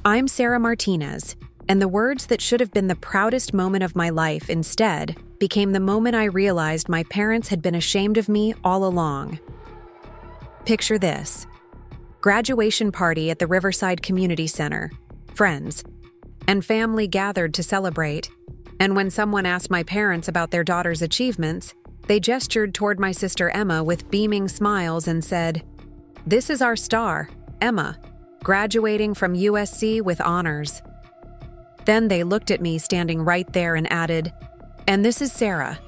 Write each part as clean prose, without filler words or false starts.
I'm Sarah Martinez, and the words that should have been the proudest moment of my life instead became the moment I realized my parents had been ashamed of me all along. Picture this: graduation party at the Riverside Community Center, friends and family gathered to celebrate, and when someone asked my parents about their daughter's achievements, they gestured toward my sister Emma with beaming smiles and said, "This is our star, Emma, graduating from USC with honors." Then they looked at me standing right there and added, "And this is Sarah."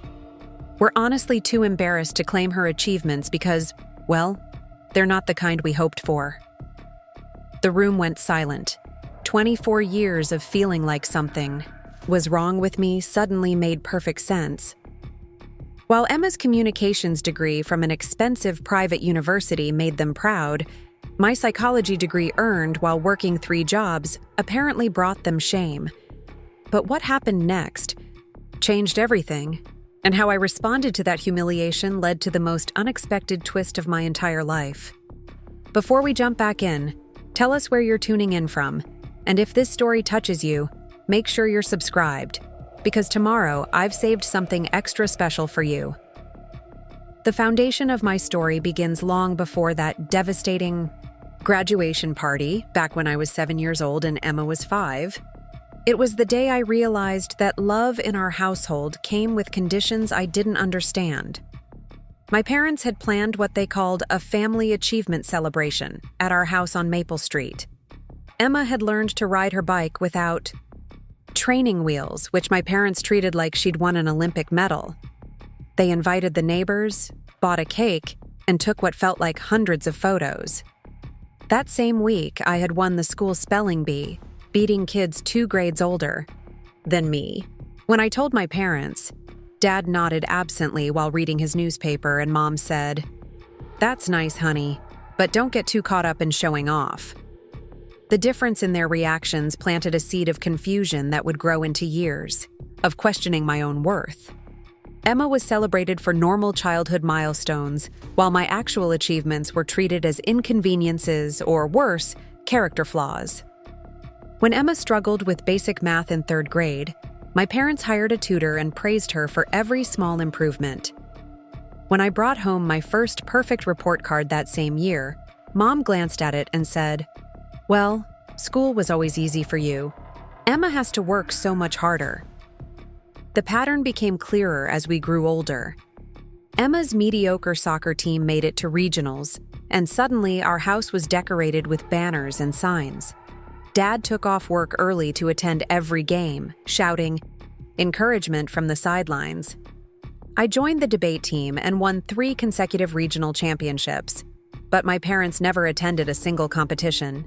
We're honestly too embarrassed to claim her achievements because, well, they're not the kind we hoped for. The room went silent. 24 years of feeling like something was wrong with me suddenly made perfect sense. While Emma's communications degree from an expensive private university made them proud, my psychology degree earned while working 3 jobs apparently brought them shame. But what happened next changed everything, and how I responded to that humiliation led to the most unexpected twist of my entire life. Before we jump back in, tell us where you're tuning in from, and if this story touches you, make sure you're subscribed, because tomorrow I've saved something extra special for you. The foundation of my story begins long before that devastating graduation party, back when I was 7 years old and Emma was 5. It was the day I realized that love in our household came with conditions I didn't understand. My parents had planned what they called a family achievement celebration at our house on Maple Street. Emma had learned to ride her bike without training wheels, which my parents treated like she'd won an Olympic medal. They invited the neighbors, bought a cake, and took what felt like hundreds of photos. That same week, I had won the school spelling bee, beating kids 2 grades older than me. When I told my parents, Dad nodded absently while reading his newspaper, and Mom said, "That's nice, honey, but don't get too caught up in showing off." The difference in their reactions planted a seed of confusion that would grow into years of questioning my own worth. Emma was celebrated for normal childhood milestones, while my actual achievements were treated as inconveniences or, worse, character flaws. When Emma struggled with basic math in 3rd grade, my parents hired a tutor and praised her for every small improvement. When I brought home my first perfect report card that same year, Mom glanced at it and said, "Well, school was always easy for you. Emma has to work so much harder." The pattern became clearer as we grew older. Emma's mediocre soccer team made it to regionals, and suddenly our house was decorated with banners and signs. Dad took off work early to attend every game, shouting encouragement from the sidelines. I joined the debate team and won 3 consecutive regional championships, but my parents never attended a single competition.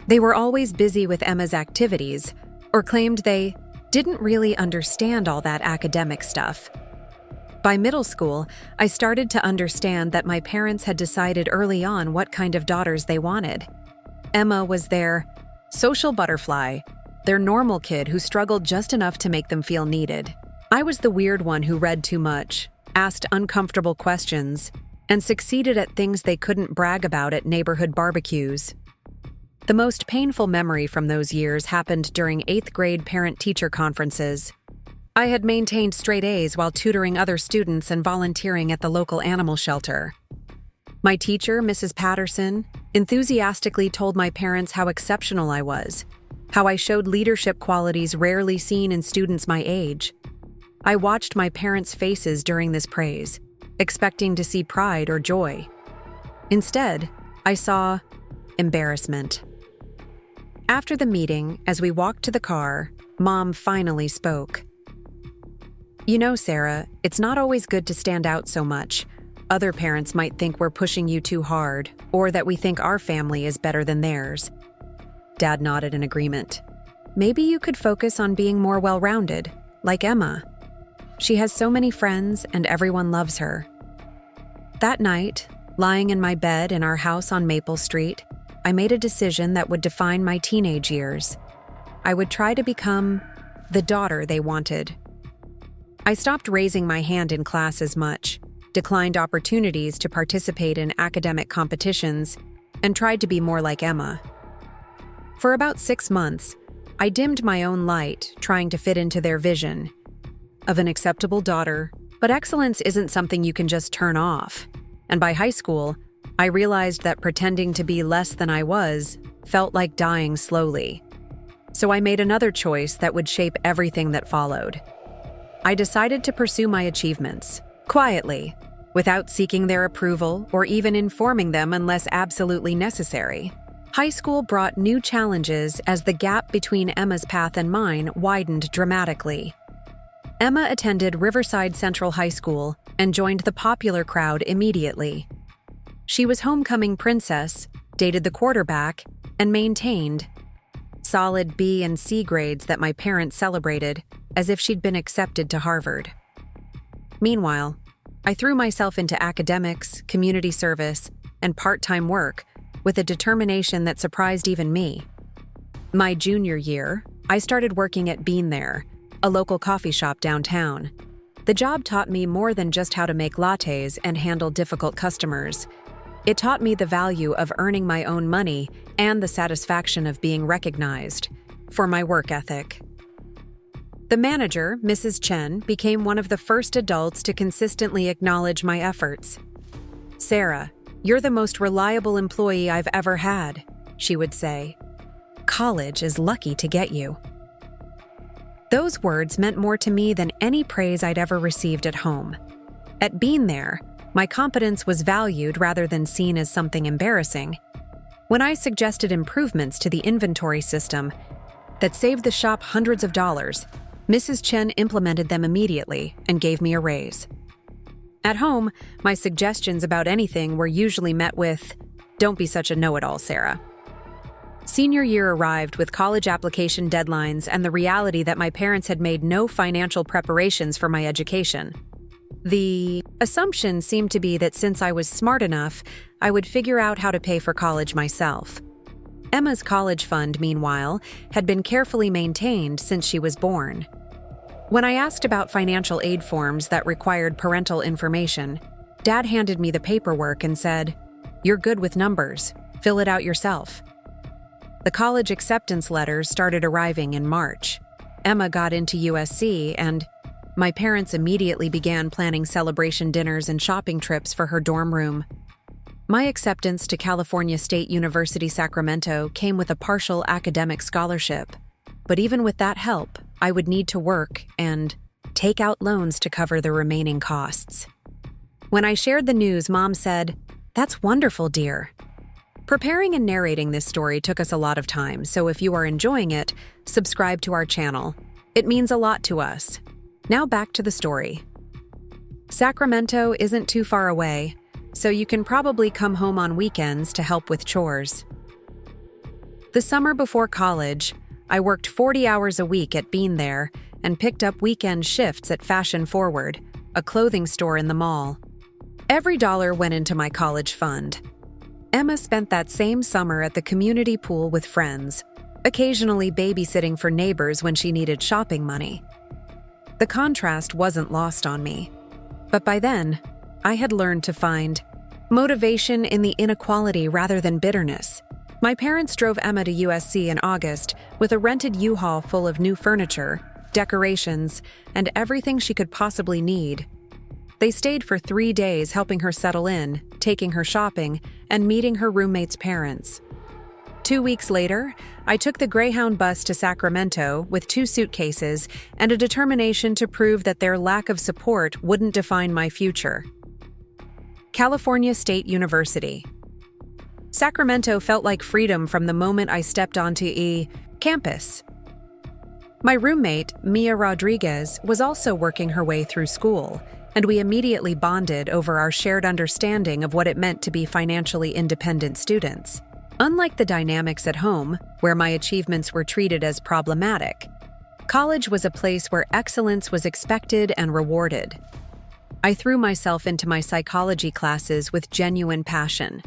They were always busy with Emma's activities, or claimed they didn't really understand all that academic stuff. By middle school, I started to understand that my parents had decided early on what kind of daughters they wanted. Emma was their social butterfly, their normal kid who struggled just enough to make them feel needed. I was the weird one who read too much, asked uncomfortable questions, and succeeded at things they couldn't brag about at neighborhood barbecues. The most painful memory from those years happened during 8th grade parent-teacher conferences. I had maintained straight A's while tutoring other students and volunteering at the local animal shelter. My teacher, Mrs. Patterson, enthusiastically told my parents how exceptional I was, how I showed leadership qualities rarely seen in students my age. I watched my parents' faces during this praise, expecting to see pride or joy. Instead, I saw embarrassment. After the meeting, as we walked to the car, Mom finally spoke. "You know, Sarah, it's not always good to stand out so much. Other parents might think we're pushing you too hard, or that we think our family is better than theirs." Dad nodded in agreement. "Maybe you could focus on being more well-rounded, like Emma. She has so many friends and everyone loves her." That night, lying in my bed in our house on Maple Street, I made a decision that would define my teenage years. I would try to become the daughter they wanted. I stopped raising my hand in class as much, declined opportunities to participate in academic competitions, and tried to be more like Emma. For about 6 months, I dimmed my own light, trying to fit into their vision of an acceptable daughter, but excellence isn't something you can just turn off. And by high school, I realized that pretending to be less than I was felt like dying slowly. So I made another choice that would shape everything that followed. I decided to pursue my achievements, quietly, without seeking their approval or even informing them unless absolutely necessary. High school brought new challenges as the gap between Emma's path and mine widened dramatically. Emma attended Riverside Central High School and joined the popular crowd immediately. She was homecoming princess, dated the quarterback, and maintained solid B and C grades that my parents celebrated as if she'd been accepted to Harvard. Meanwhile, I threw myself into academics, community service, and part-time work with a determination that surprised even me. My junior year, I started working at Bean There, a local coffee shop downtown. The job taught me more than just how to make lattes and handle difficult customers. It taught me the value of earning my own money and the satisfaction of being recognized for my work ethic. The manager, Mrs. Chen, became one of the first adults to consistently acknowledge my efforts. "Sarah, you're the most reliable employee I've ever had," she would say. "College is lucky to get you." Those words meant more to me than any praise I'd ever received at home. At Bean There, my competence was valued rather than seen as something embarrassing. When I suggested improvements to the inventory system that saved the shop hundreds of dollars, Mrs. Chen implemented them immediately and gave me a raise. At home, my suggestions about anything were usually met with, "Don't be such a know-it-all, Sarah." Senior year arrived with college application deadlines and the reality that my parents had made no financial preparations for my education. The assumption seemed to be that since I was smart enough, I would figure out how to pay for college myself. Emma's college fund, meanwhile, had been carefully maintained since she was born. When I asked about financial aid forms that required parental information, Dad handed me the paperwork and said, "You're good with numbers. Fill it out yourself." The college acceptance letters started arriving in March. Emma got into USC, and my parents immediately began planning celebration dinners and shopping trips for her dorm room. My acceptance to California State University, Sacramento came with a partial academic scholarship. But even with that help, I would need to work and take out loans to cover the remaining costs. When I shared the news, Mom said, "That's wonderful, dear." Preparing and narrating this story took us a lot of time, so if you are enjoying it, subscribe to our channel. It means a lot to us. Now back to the story. Sacramento isn't too far away, so you can probably come home on weekends to help with chores. The summer before college, I worked 40 hours a week at Bean There and picked up weekend shifts at Fashion Forward, a clothing store in the mall. Every dollar went into my college fund. Emma spent that same summer at the community pool with friends, occasionally babysitting for neighbors when she needed shopping money. The contrast wasn't lost on me. But by then, I had learned to find motivation in the inequality rather than bitterness. My parents drove Emma to USC in August with a rented U-Haul full of new furniture, decorations, and everything she could possibly need. They stayed for 3 days helping her settle in, taking her shopping, and meeting her roommate's parents. 2 weeks later, I took the Greyhound bus to Sacramento with 2 suitcases and a determination to prove that their lack of support wouldn't define my future. California State University. Sacramento felt like freedom from the moment I stepped onto a campus. My roommate, Mia Rodriguez, was also working her way through school, and we immediately bonded over our shared understanding of what it meant to be financially independent students. Unlike the dynamics at home, where my achievements were treated as problematic, college was a place where excellence was expected and rewarded. I threw myself into my psychology classes with genuine passion.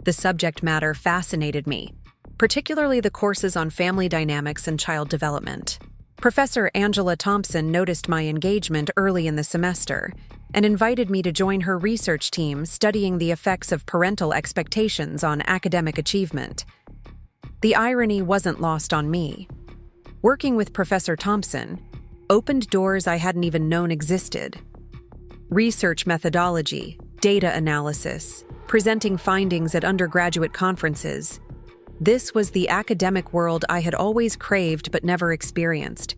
The subject matter fascinated me, particularly the courses on family dynamics and child development. Professor Angela Thompson noticed my engagement early in the semester and invited me to join her research team studying the effects of parental expectations on academic achievement. The irony wasn't lost on me. Working with Professor Thompson opened doors I hadn't even known existed. Research methodology, data analysis, presenting findings at undergraduate conferences. This was the academic world I had always craved but never experienced.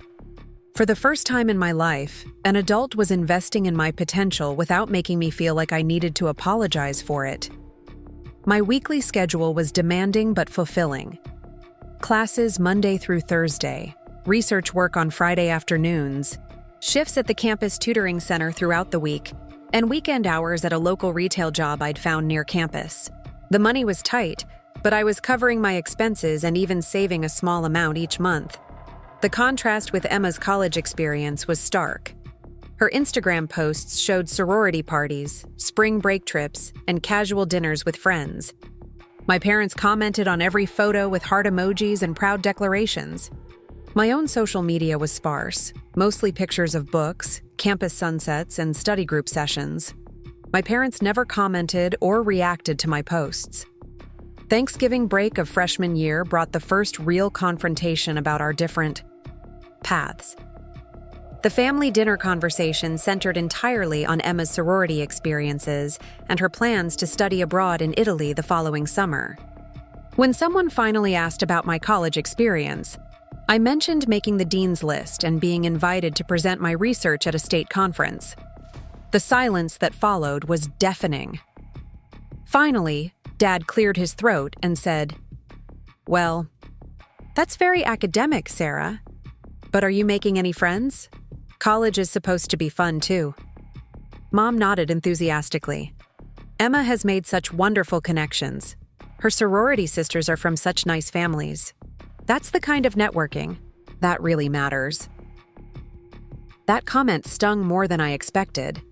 For the first time in my life, an adult was investing in my potential without making me feel like I needed to apologize for it. My weekly schedule was demanding but fulfilling. Classes Monday through Thursday, research work on Friday afternoons, shifts at the campus tutoring center throughout the week, and weekend hours at a local retail job I'd found near campus. The money was tight, but I was covering my expenses and even saving a small amount each month. The contrast with Emma's college experience was stark. Her Instagram posts showed sorority parties, spring break trips, and casual dinners with friends. My parents commented on every photo with heart emojis and proud declarations. My own social media was sparse, mostly pictures of books, campus sunsets, and study group sessions. My parents never commented or reacted to my posts. Thanksgiving break of freshman year brought the first real confrontation about our different paths. The family dinner conversation centered entirely on Emma's sorority experiences and her plans to study abroad in Italy the following summer. When someone finally asked about my college experience, I mentioned making the dean's list and being invited to present my research at a state conference. The silence that followed was deafening. Finally, Dad cleared his throat and said, "Well, that's very academic, Sarah. But are you making any friends? College is supposed to be fun, too." Mom nodded enthusiastically. Emma has made such wonderful connections. Her sorority sisters are from such nice families. That's the kind of networking that really matters. That comment stung more than I expected.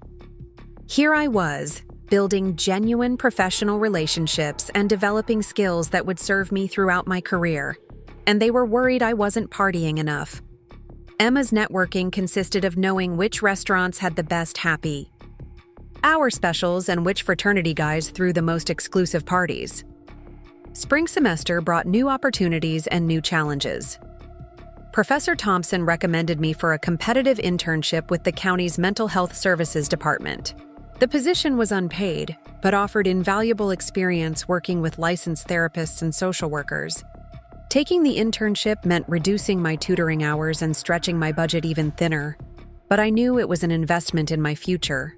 Here I was, building genuine professional relationships and developing skills that would serve me throughout my career, and they were worried I wasn't partying enough. Emma's networking consisted of knowing which restaurants had the best happy hour specials and which fraternity guys threw the most exclusive parties. Spring semester brought new opportunities and new challenges. Professor Thompson recommended me for a competitive internship with the county's Mental Health Services Department. The position was unpaid, but offered invaluable experience working with licensed therapists and social workers. Taking the internship meant reducing my tutoring hours and stretching my budget even thinner, but I knew it was an investment in my future.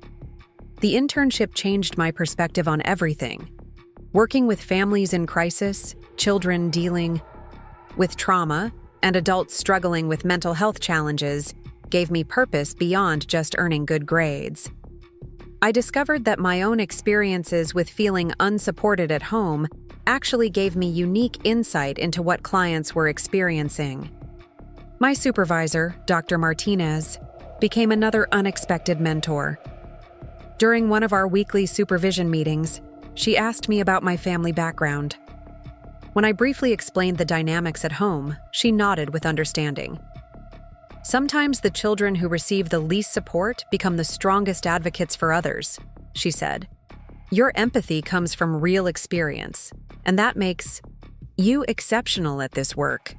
The internship changed my perspective on everything. Working with families in crisis, children dealing with trauma, and adults struggling with mental health challenges gave me purpose beyond just earning good grades. I discovered that my own experiences with feeling unsupported at home actually gave me unique insight into what clients were experiencing. My supervisor, Dr. Martinez, became another unexpected mentor. During one of our weekly supervision meetings, she asked me about my family background. When I briefly explained the dynamics at home, she nodded with understanding. "Sometimes the children who receive the least support become the strongest advocates for others," she said. "Your empathy comes from real experience, and that makes you exceptional at this work."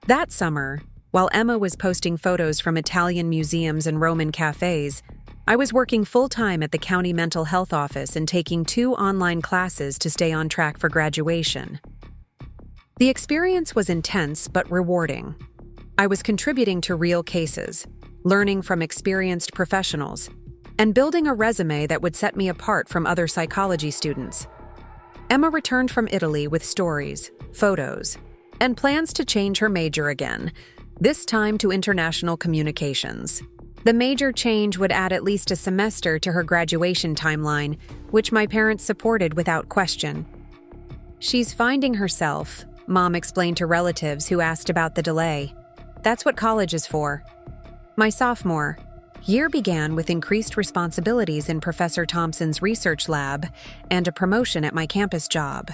That summer, while Emma was posting photos from Italian museums and Roman cafes, I was working full-time at the county mental health office and taking 2 online classes to stay on track for graduation. The experience was intense but rewarding. I was contributing to real cases, learning from experienced professionals, and building a resume that would set me apart from other psychology students. Emma returned from Italy with stories, photos, and plans to change her major again, this time to international communications. The major change would add at least a semester to her graduation timeline, which my parents supported without question. "She's finding herself," Mom explained to relatives who asked about the delay. "That's what college is for." My sophomore year began with increased responsibilities in Professor Thompson's research lab and a promotion at my campus job.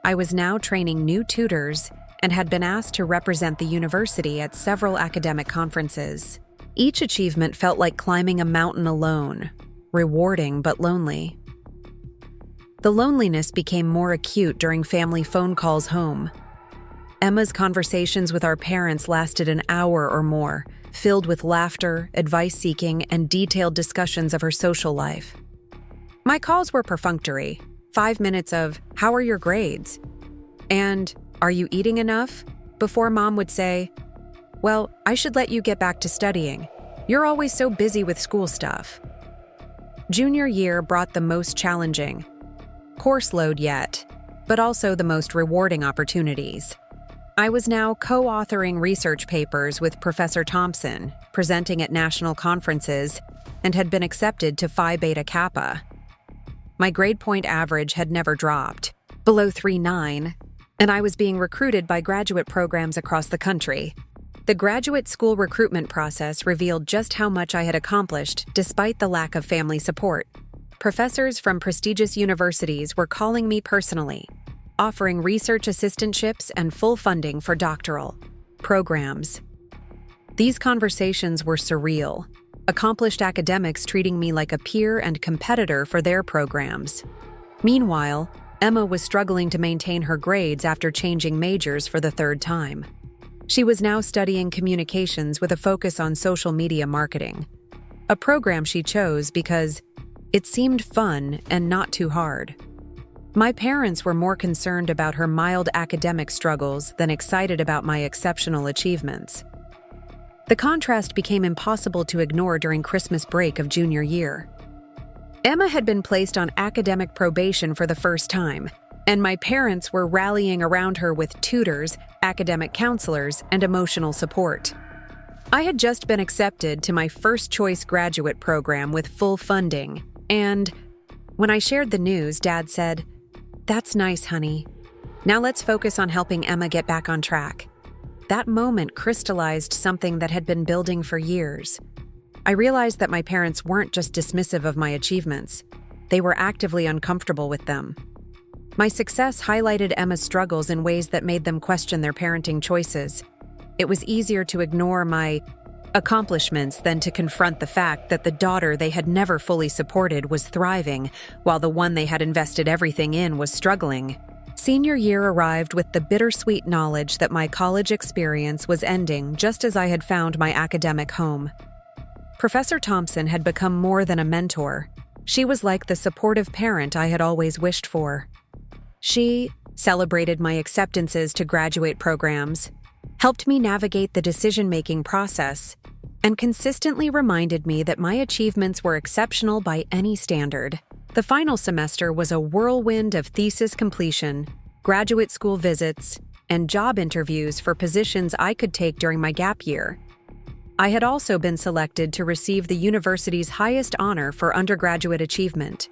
I was now training new tutors and had been asked to represent the university at several academic conferences. Each achievement felt like climbing a mountain alone, rewarding but lonely. The loneliness became more acute during family phone calls home. Emma's conversations with our parents lasted an hour or more, filled with laughter, advice-seeking, and detailed discussions of her social life. My calls were perfunctory, 5 minutes of, "How are your grades?" and "Are you eating enough?" before Mom would say, "Well, I should let you get back to studying. You're always so busy with school stuff." Junior year brought the most challenging course load yet, but also the most rewarding opportunities. I was now co-authoring research papers with Professor Thompson, presenting at national conferences, and had been accepted to Phi Beta Kappa. My grade point average had never dropped, below 3.9, and I was being recruited by graduate programs across the country. The graduate school recruitment process revealed just how much I had accomplished despite the lack of family support. Professors from prestigious universities were calling me personally, offering research assistantships and full funding for doctoral programs. These conversations were surreal, accomplished academics treating me like a peer and competitor for their programs. Meanwhile, Emma was struggling to maintain her grades after changing majors for the third time. She was now studying communications with a focus on social media marketing, a program she chose because it seemed fun and not too hard. My parents were more concerned about her mild academic struggles than excited about my exceptional achievements. The contrast became impossible to ignore during Christmas break of junior year. Emma had been placed on academic probation for the first time, and my parents were rallying around her with tutors, academic counselors, and emotional support. I had just been accepted to my first-choice graduate program with full funding, and when I shared the news, Dad said, "That's nice, honey. Now let's focus on helping Emma get back on track." That moment crystallized something that had been building for years. I realized that my parents weren't just dismissive of my achievements. They were actively uncomfortable with them. My success highlighted Emma's struggles in ways that made them question their parenting choices. It was easier to ignore my accomplishments than to confront the fact that the daughter they had never fully supported was thriving, while the one they had invested everything in was struggling. Senior year arrived with the bittersweet knowledge that my college experience was ending just as I had found my academic home. Professor Thompson had become more than a mentor. She was like the supportive parent I had always wished for. She celebrated my acceptances to graduate programs, helped me navigate the decision-making process, and consistently reminded me that my achievements were exceptional by any standard. The final semester was a whirlwind of thesis completion, graduate school visits, and job interviews for positions I could take during my gap year. I had also been selected to receive the university's highest honor for undergraduate achievement,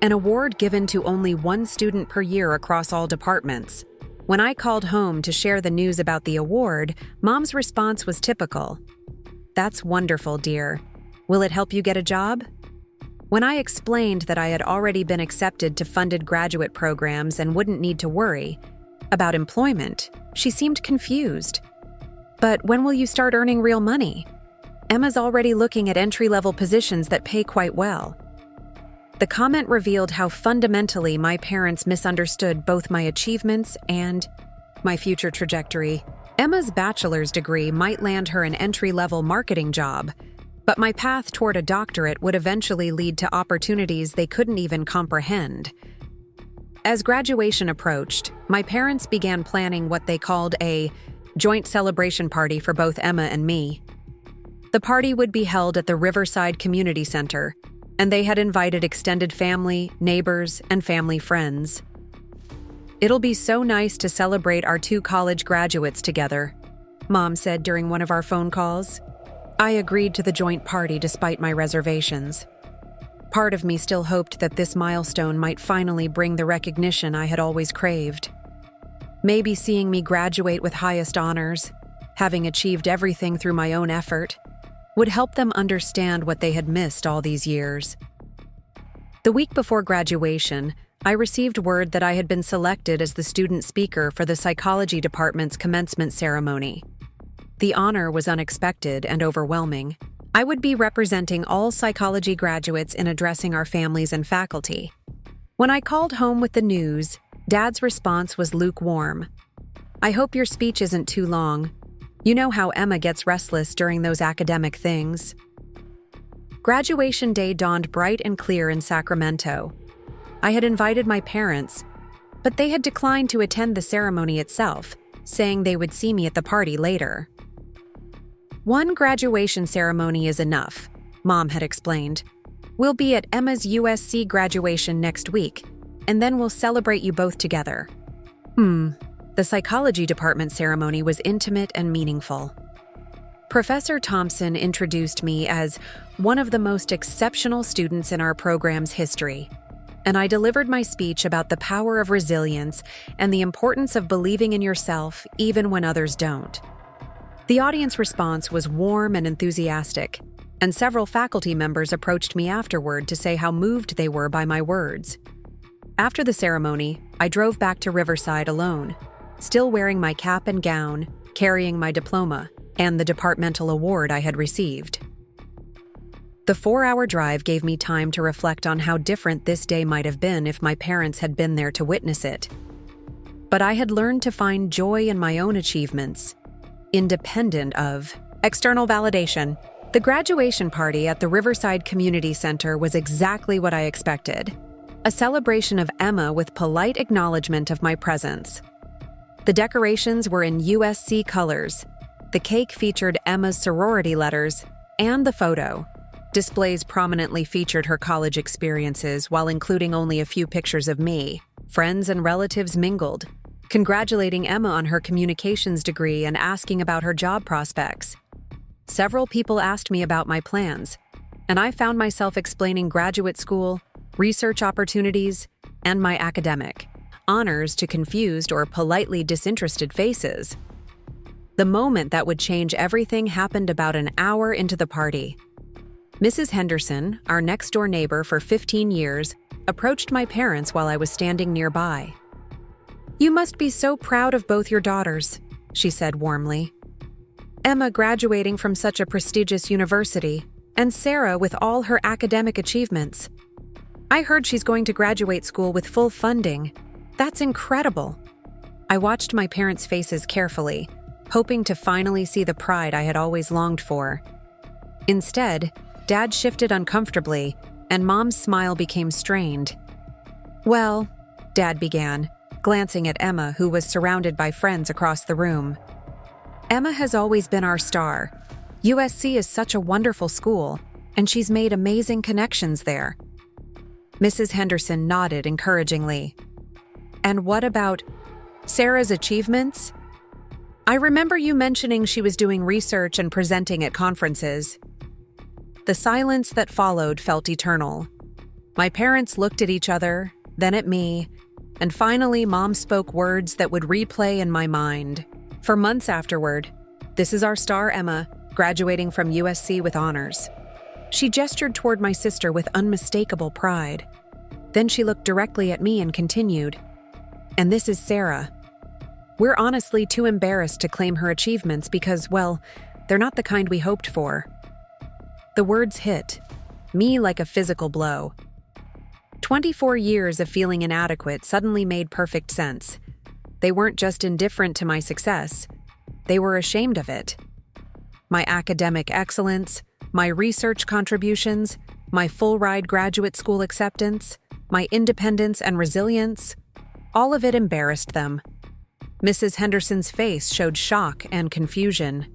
an award given to only one student per year across all departments. When I called home to share the news about the award, Mom's response was typical. "That's wonderful, dear. Will it help you get a job?" When I explained that I had already been accepted to funded graduate programs and wouldn't need to worry about employment, she seemed confused. "But when will you start earning real money? Emma's already looking at entry-level positions that pay quite well." The comment revealed how fundamentally my parents misunderstood both my achievements and my future trajectory. Emma's bachelor's degree might land her an entry-level marketing job, but my path toward a doctorate would eventually lead to opportunities they couldn't even comprehend. As graduation approached, my parents began planning what they called a joint celebration party for both Emma and me. The party would be held at the Riverside Community Center, and they had invited extended family, neighbors, and family friends. "It'll be so nice to celebrate our 2 college graduates together," Mom said during one of our phone calls. I agreed to the joint party despite my reservations. Part of me still hoped that this milestone might finally bring the recognition I had always craved. Maybe seeing me graduate with highest honors, having achieved everything through my own effort, would help them understand what they had missed all these years. The week before graduation, I received word that I had been selected as the student speaker for the psychology department's commencement ceremony. The honor was unexpected and overwhelming. I would be representing all psychology graduates in addressing our families and faculty. When I called home with the news, Dad's response was lukewarm. "I hope your speech isn't too long. You know how Emma gets restless during those academic things." Graduation day dawned bright and clear in Sacramento. I had invited my parents, but they had declined to attend the ceremony itself, saying they would see me at the party later. "One graduation ceremony is enough," Mom had explained. "We'll be at Emma's USC graduation next week, and then we'll celebrate you both together." The psychology department ceremony was intimate and meaningful. Professor Thompson introduced me as one of the most exceptional students in our program's history, and I delivered my speech about the power of resilience and the importance of believing in yourself even when others don't. The audience response was warm and enthusiastic, and several faculty members approached me afterward to say how moved they were by my words. After the ceremony, I drove back to Riverside alone, still wearing my cap and gown, carrying my diploma, and the departmental award I had received. The 4-hour drive gave me time to reflect on how different this day might have been if my parents had been there to witness it. But I had learned to find joy in my own achievements, independent of external validation. The graduation party at the Riverside Community Center was exactly what I expected, a celebration of Emma with polite acknowledgement of my presence. The decorations were in USC colors. The cake featured Emma's sorority letters, and the photo displays prominently featured her college experiences while including only a few pictures of me. Friends and relatives mingled, congratulating Emma on her communications degree and asking about her job prospects. Several people asked me about my plans, and I found myself explaining graduate school, research opportunities, and my academic honors to confused or politely disinterested faces. The moment that would change everything happened about an hour into the party. Mrs. Henderson, our next-door neighbor for 15 years, approached my parents while I was standing nearby. "You must be so proud of both your daughters," she said warmly. "Emma graduating from such a prestigious university, and Sarah with all her academic achievements. I heard she's going to graduate school with full funding. That's incredible." I watched my parents' faces carefully, hoping to finally see the pride I had always longed for. Instead, Dad shifted uncomfortably, and Mom's smile became strained. "Well," Dad began, glancing at Emma, who was surrounded by friends across the room. "Emma has always been our star. USC is such a wonderful school, and she's made amazing connections there." Mrs. Henderson nodded encouragingly. "And what about Sarah's achievements? I remember you mentioning she was doing research and presenting at conferences." The silence that followed felt eternal. My parents looked at each other, then at me, and finally Mom spoke words that would replay in my mind. For months afterward, "This is our star Emma, graduating from USC with honors." She gestured toward my sister with unmistakable pride. Then she looked directly at me and continued, "And this is Sarah. We're honestly too embarrassed to claim her achievements because, well, they're not the kind we hoped for." The words hit me like a physical blow. 24 years of feeling inadequate suddenly made perfect sense. They weren't just indifferent to my success, they were ashamed of it. My academic excellence, my research contributions, my full-ride graduate school acceptance, my independence and resilience, all of it embarrassed them. Mrs. Henderson's face showed shock and confusion.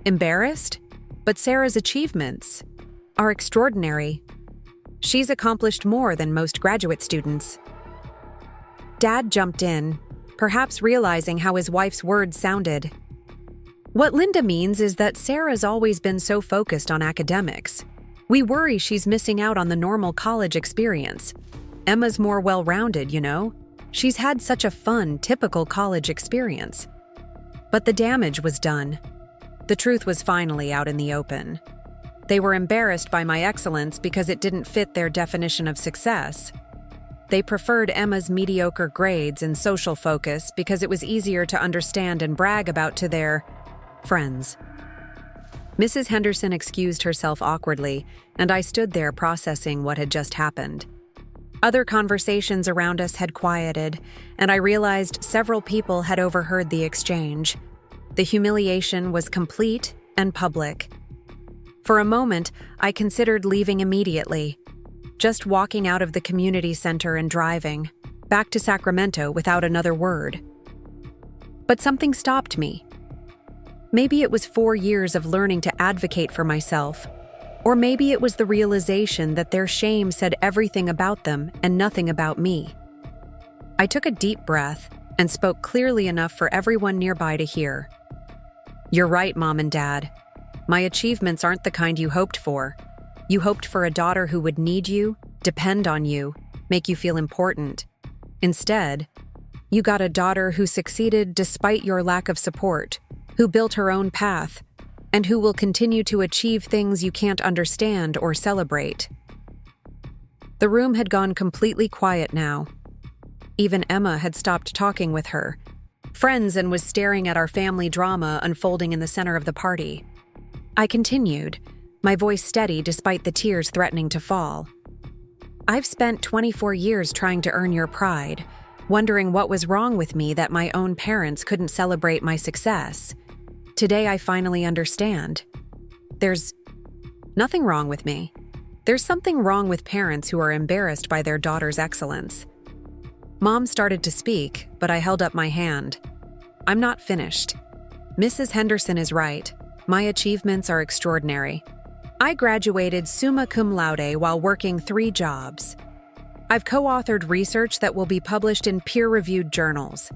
Embarrassed? But Sarah's achievements are extraordinary. She's accomplished more than most graduate students. Dad jumped in, perhaps realizing how his wife's words sounded. "What Linda means is that Sarah's always been so focused on academics. We worry she's missing out on the normal college experience. Emma's more well-rounded, you know. She's had such a fun, typical college experience." But the damage was done. The truth was finally out in the open. They were embarrassed by my excellence because it didn't fit their definition of success. They preferred Emma's mediocre grades and social focus because it was easier to understand and brag about to their friends. Mrs. Henderson excused herself awkwardly, and I stood there processing what had just happened. Other conversations around us had quieted, and I realized several people had overheard the exchange. The humiliation was complete and public. For a moment, I considered leaving immediately, just walking out of the community center and driving back to Sacramento without another word. But something stopped me. Maybe it was 4 years of learning to advocate for myself, or maybe it was the realization that their shame said everything about them and nothing about me. I took a deep breath and spoke clearly enough for everyone nearby to hear. "You're right, Mom and Dad. My achievements aren't the kind you hoped for. You hoped for a daughter who would need you, depend on you, make you feel important. Instead, you got a daughter who succeeded despite your lack of support, who built her own path, and who will continue to achieve things you can't understand or celebrate." The room had gone completely quiet now. Even Emma had stopped talking with her friends and was staring at our family drama unfolding in the center of the party. I continued, my voice steady despite the tears threatening to fall. "I've spent 24 years trying to earn your pride, wondering what was wrong with me that my own parents couldn't celebrate my success. Today I finally understand. There's nothing wrong with me. There's something wrong with parents who are embarrassed by their daughter's excellence." Mom started to speak, but I held up my hand. "I'm not finished. Mrs. Henderson is right. My achievements are extraordinary. I graduated summa cum laude while working 3 jobs. I've co-authored research that will be published in peer-reviewed journals.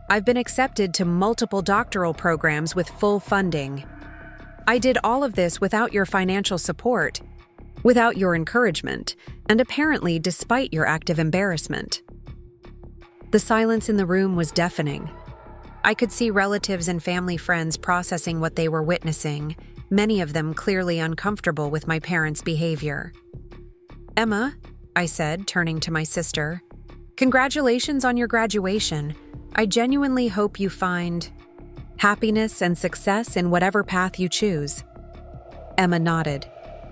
I've been accepted to multiple doctoral programs with full funding. I did all of this without your financial support, without your encouragement, and apparently despite your active embarrassment." The silence in the room was deafening. I could see relatives and family friends processing what they were witnessing, many of them clearly uncomfortable with my parents' behavior. "Emma," I said, turning to my sister, "congratulations on your graduation. I genuinely hope you find happiness and success in whatever path you choose." Emma nodded,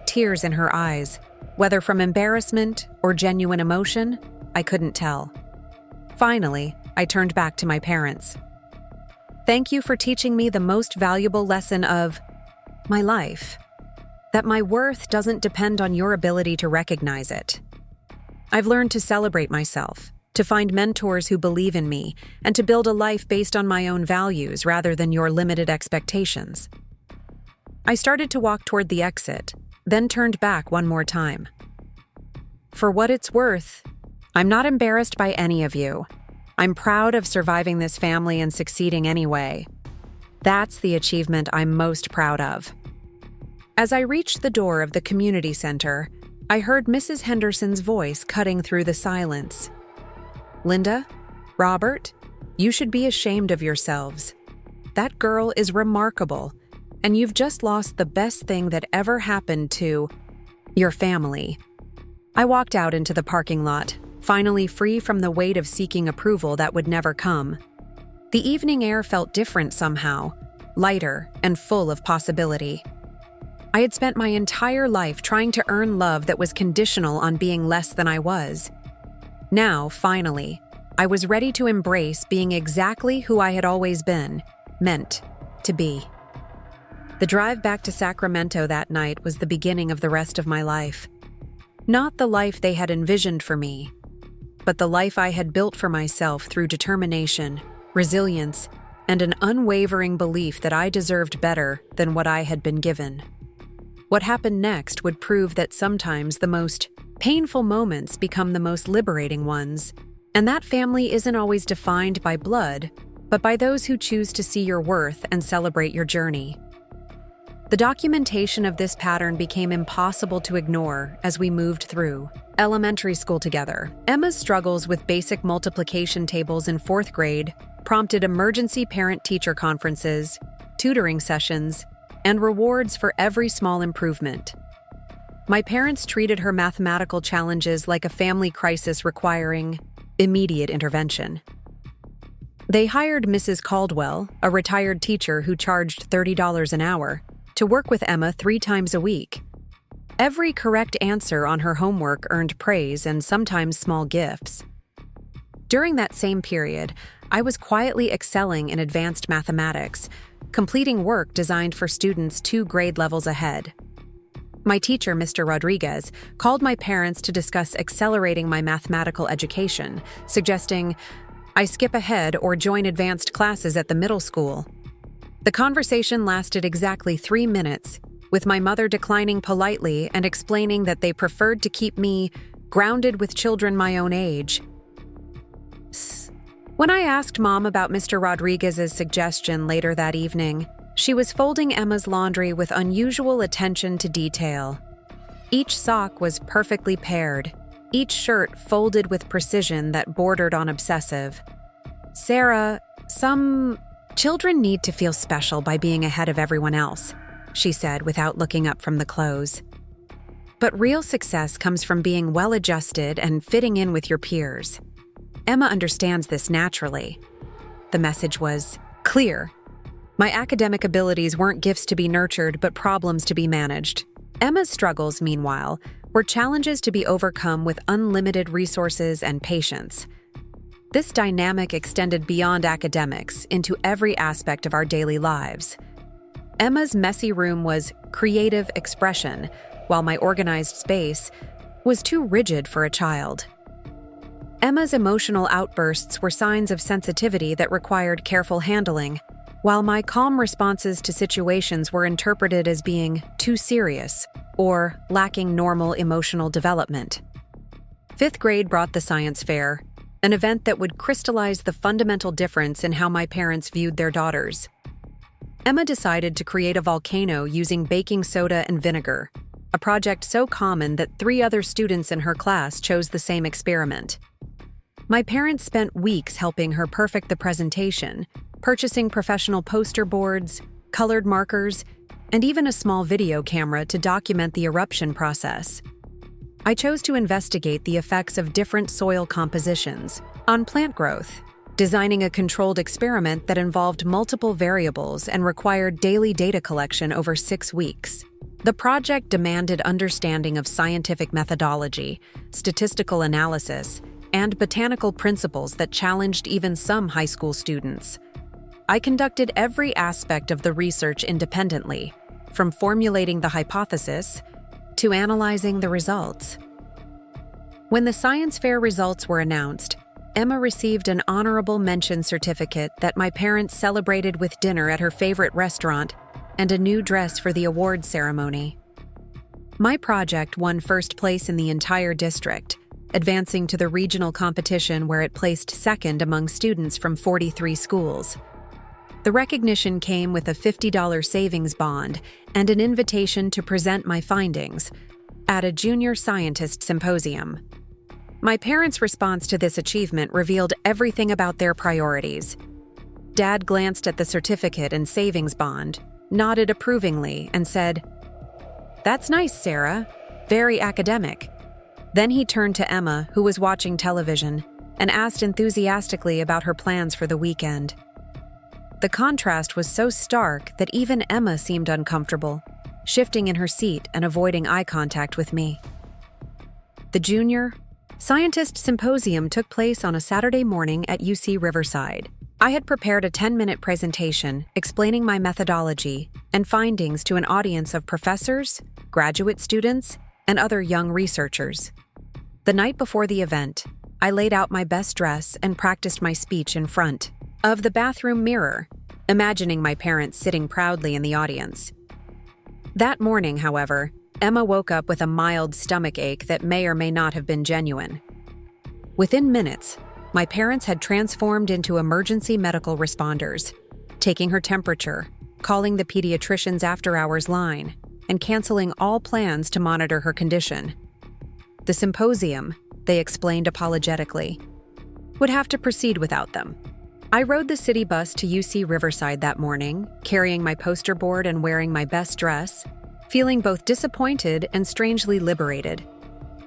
tears in her eyes. Whether from embarrassment or genuine emotion, I couldn't tell. Finally, I turned back to my parents. "Thank you for teaching me the most valuable lesson of my life, that my worth doesn't depend on your ability to recognize it. I've learned to celebrate myself, to find mentors who believe in me, and to build a life based on my own values rather than your limited expectations." I started to walk toward the exit, then turned back one more time. "For what it's worth, I'm not embarrassed by any of you. I'm proud of surviving this family and succeeding anyway. That's the achievement I'm most proud of." As I reached the door of the community center, I heard Mrs. Henderson's voice cutting through the silence. "Linda, Robert, you should be ashamed of yourselves. That girl is remarkable, and you've just lost the best thing that ever happened to your family." I walked out into the parking lot, finally free from the weight of seeking approval that would never come. The evening air felt different somehow, lighter and full of possibility. I had spent my entire life trying to earn love that was conditional on being less than I was. Now, finally, I was ready to embrace being exactly who I had always been, meant to be. The drive back to Sacramento that night was the beginning of the rest of my life. Not the life they had envisioned for me, but the life I had built for myself through determination, resilience, and an unwavering belief that I deserved better than what I had been given. What happened next would prove that sometimes the most painful moments become the most liberating ones, and that family isn't always defined by blood, but by those who choose to see your worth and celebrate your journey. The documentation of this pattern became impossible to ignore as we moved through elementary school together. Emma's struggles with basic multiplication tables in 4th grade prompted emergency parent-teacher conferences, tutoring sessions, and rewards for every small improvement. My parents treated her mathematical challenges like a family crisis requiring immediate intervention. They hired Mrs. Caldwell, a retired teacher who charged $30 an hour, to work with Emma 3 times a week. Every correct answer on her homework earned praise and sometimes small gifts. During that same period, I was quietly excelling in advanced mathematics, completing work designed for students 2 grade levels ahead. My teacher, Mr. Rodriguez, called my parents to discuss accelerating my mathematical education, suggesting I skip ahead or join advanced classes at the middle school. The conversation lasted exactly 3 minutes, with my mother declining politely and explaining that they preferred to keep me grounded with children my own age. When I asked Mom about Mr. Rodriguez's suggestion later that evening, she was folding Emma's laundry with unusual attention to detail. Each sock was perfectly paired, each shirt folded with precision that bordered on obsessive. "Sarah, some children need to feel special by being ahead of everyone else," she said without looking up from the clothes. "But real success comes from being well-adjusted and fitting in with your peers. Emma understands this naturally." The message was clear. My academic abilities weren't gifts to be nurtured, but problems to be managed. Emma's struggles, meanwhile, were challenges to be overcome with unlimited resources and patience. This dynamic extended beyond academics into every aspect of our daily lives. Emma's messy room was creative expression, while my organized space was too rigid for a child. Emma's emotional outbursts were signs of sensitivity that required careful handling, while my calm responses to situations were interpreted as being too serious or lacking normal emotional development. 5th grade brought the science fair, an event that would crystallize the fundamental difference in how my parents viewed their daughters. Emma decided to create a volcano using baking soda and vinegar, a project so common that 3 other students in her class chose the same experiment. My parents spent weeks helping her perfect the presentation, purchasing professional poster boards, colored markers, and even a small video camera to document the eruption process. I chose to investigate the effects of different soil compositions on plant growth, designing a controlled experiment that involved multiple variables and required daily data collection over 6 weeks. The project demanded understanding of scientific methodology, statistical analysis, and botanical principles that challenged even some high school students. I conducted every aspect of the research independently, from formulating the hypothesis to analyzing the results. When the science fair results were announced, Emma received an honorable mention certificate that my parents celebrated with dinner at her favorite restaurant and a new dress for the awards ceremony. My project won first place in the entire district, advancing to the regional competition where it placed second among students from 43 schools. The recognition came with a $50 savings bond and an invitation to present my findings at a junior scientist symposium. My parents' response to this achievement revealed everything about their priorities. Dad glanced at the certificate and savings bond, nodded approvingly, and said, "That's nice, Sarah. Very academic." Then he turned to Emma, who was watching television, and asked enthusiastically about her plans for the weekend. The contrast was so stark that even Emma seemed uncomfortable, shifting in her seat and avoiding eye contact with me. The Junior Scientist Symposium took place on a Saturday morning at UC Riverside. I had prepared a 10-minute presentation explaining my methodology and findings to an audience of professors, graduate students, and other young researchers. The night before the event, I laid out my best dress and practiced my speech in front of the bathroom mirror, imagining my parents sitting proudly in the audience. That morning, however, Emma woke up with a mild stomach ache that may or may not have been genuine. Within minutes, my parents had transformed into emergency medical responders, taking her temperature, calling the pediatrician's after-hours line, and canceling all plans to monitor her condition. The symposium, they explained apologetically, would have to proceed without them. I rode the city bus to UC Riverside that morning, carrying my poster board and wearing my best dress, feeling both disappointed and strangely liberated.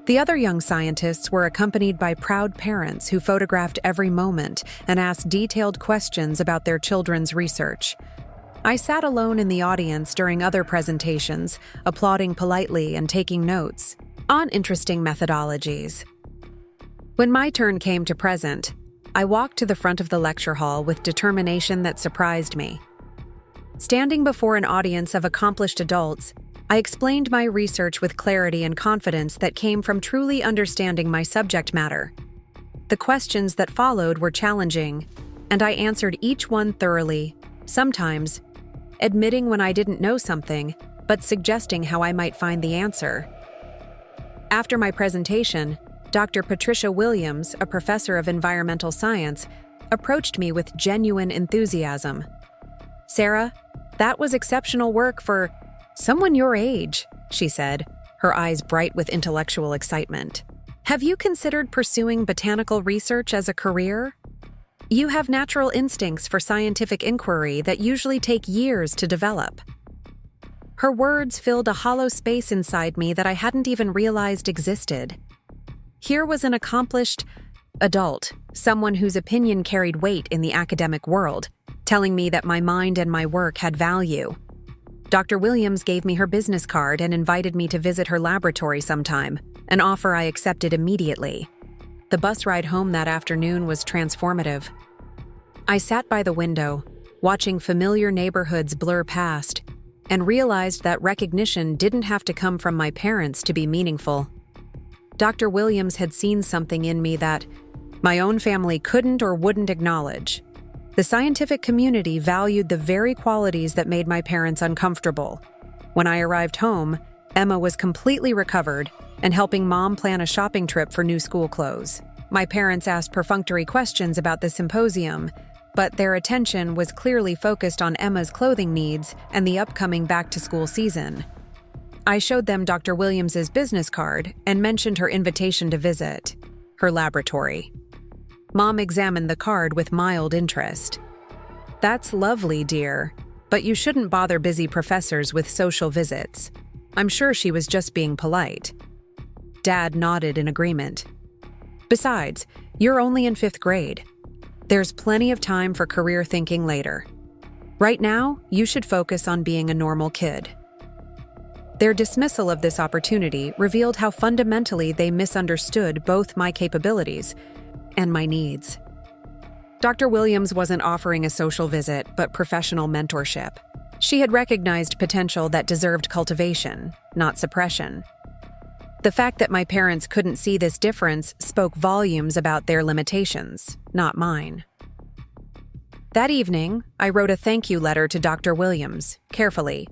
The other young scientists were accompanied by proud parents who photographed every moment and asked detailed questions about their children's research. I sat alone in the audience during other presentations, applauding politely and taking notes on interesting methodologies. When my turn came to present, I walked to the front of the lecture hall with determination that surprised me. Standing before an audience of accomplished adults, I explained my research with clarity and confidence that came from truly understanding my subject matter. The questions that followed were challenging, and I answered each one thoroughly, sometimes admitting when I didn't know something, but suggesting how I might find the answer. After my presentation, Dr. Patricia Williams, a professor of environmental science, approached me with genuine enthusiasm. "Sarah, that was exceptional work for someone your age," she said, her eyes bright with intellectual excitement. "Have you considered pursuing botanical research as a career? You have natural instincts for scientific inquiry that usually take years to develop." Her words filled a hollow space inside me that I hadn't even realized existed. Here was an accomplished adult, someone whose opinion carried weight in the academic world, telling me that my mind and my work had value. Dr. Williams gave me her business card and invited me to visit her laboratory sometime, an offer I accepted immediately. The bus ride home that afternoon was transformative. I sat by the window, watching familiar neighborhoods blur past, and realized that recognition didn't have to come from my parents to be meaningful. Dr. Williams had seen something in me that my own family couldn't or wouldn't acknowledge. The scientific community valued the very qualities that made my parents uncomfortable. When I arrived home, Emma was completely recovered and helping Mom plan a shopping trip for new school clothes. My parents asked perfunctory questions about the symposium, but their attention was clearly focused on Emma's clothing needs and the upcoming back-to-school season. I showed them Dr. Williams's business card and mentioned her invitation to visit her laboratory. Mom examined the card with mild interest. "That's lovely, dear, but you shouldn't bother busy professors with social visits." I'm sure she was just being polite. Dad nodded in agreement. "Besides, you're only in 5th grade. There's plenty of time for career thinking later. Right now, you should focus on being a normal kid." Their dismissal of this opportunity revealed how fundamentally they misunderstood both my capabilities and my needs. Dr. Williams wasn't offering a social visit, but professional mentorship. She had recognized potential that deserved cultivation, not suppression. The fact that my parents couldn't see this difference spoke volumes about their limitations, not mine. That evening, I wrote a thank you letter to Dr. Williams, carefully,